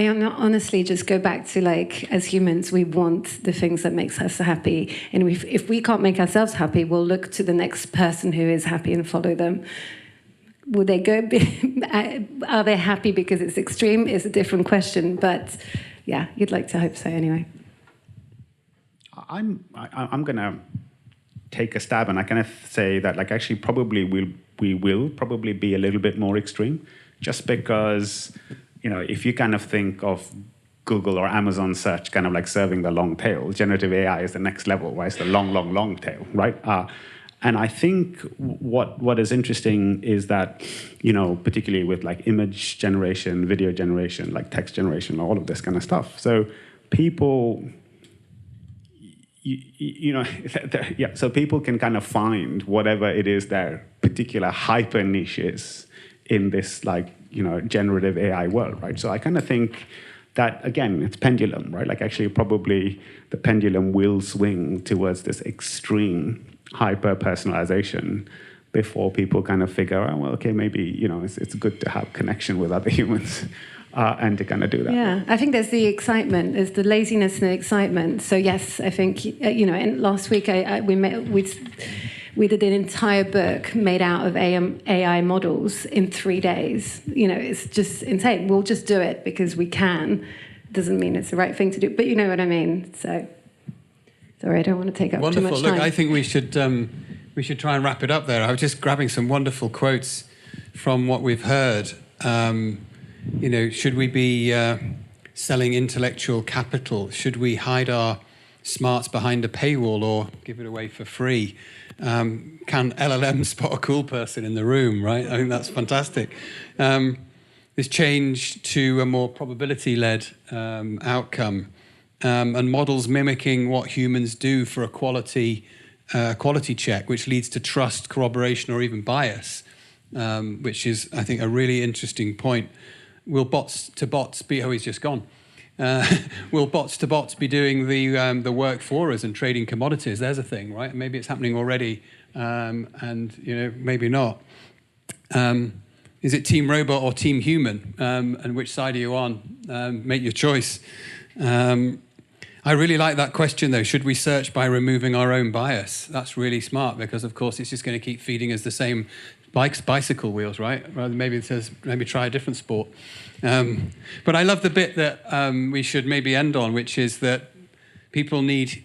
honestly just go back to, like, as humans, we want the things that makes us happy. And if we can't make ourselves happy, we'll look to the next person who is happy and follow them. Will they go? Are they happy because it's extreme? Is a different question. But yeah, you'd like to hope so anyway. I'm gonna take a stab, and I kind of say that, like, actually probably we will probably be a little bit more extreme, just because, you know, if you kind of think of Google or Amazon search kind of like serving the long tail, generative AI is the next level, right? It's the long tail, right? And I think what is interesting is that, you know, particularly with like image generation, video generation, like text generation, all of this kind of stuff. So people, you know, yeah, so people can kind of find whatever it is their particular hyper niche is in this, like, you know, generative AI world, right? So I kind of think that, again, it's pendulum, right? Like, actually, probably the pendulum will swing towards this extreme hyper-personalization before people kind of figure out, well, okay, maybe, you know, it's good to have connection with other humans and to kind of do that. Yeah, I think there's the excitement, there's the laziness and the excitement. So yes, I think, you know, and last week we did an entire book made out of AI models in 3 days. You know, it's just insane. We'll just do it because we can. Doesn't mean it's the right thing to do, but you know what I mean. So, sorry, I don't want to take up too much time. Look, I think we should try and wrap it up there. I was just grabbing some wonderful quotes from what we've heard. You know, should we be selling intellectual capital? Should we hide our smarts behind a paywall or give it away for free? Can LLM spot a cool person in the room, right? I think that's fantastic. This change to a more probability-led outcome, and models mimicking what humans do for a quality check, which leads to trust, corroboration, or even bias, which is, I think, a really interesting point. Will bots to bots be... Oh, he's just gone. Will bots to bots be doing the work for us and trading commodities? There's a thing, right? Maybe it's happening already, and, you know, maybe not. Is it team robot or team human? And which side are you on? Make your choice. I really like that question, though. Should we search by removing our own bias? That's really smart, because, of course, it's just going to keep feeding us the same bicycle wheels, right? Rather, maybe it says, maybe try a different sport. But I love the bit that we should maybe end on, which is that people need,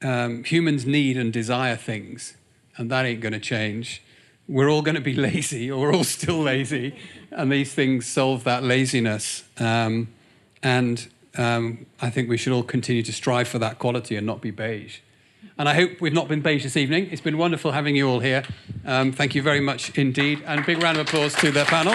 humans need and desire things, and that ain't going to change. We're all going to be lazy, or we're all still lazy, and these things solve that laziness. I think we should all continue to strive for that quality and not be beige. And I hope we've not been beige this evening. It's been wonderful having you all here. Thank you very much indeed. And a big round of applause to the panel.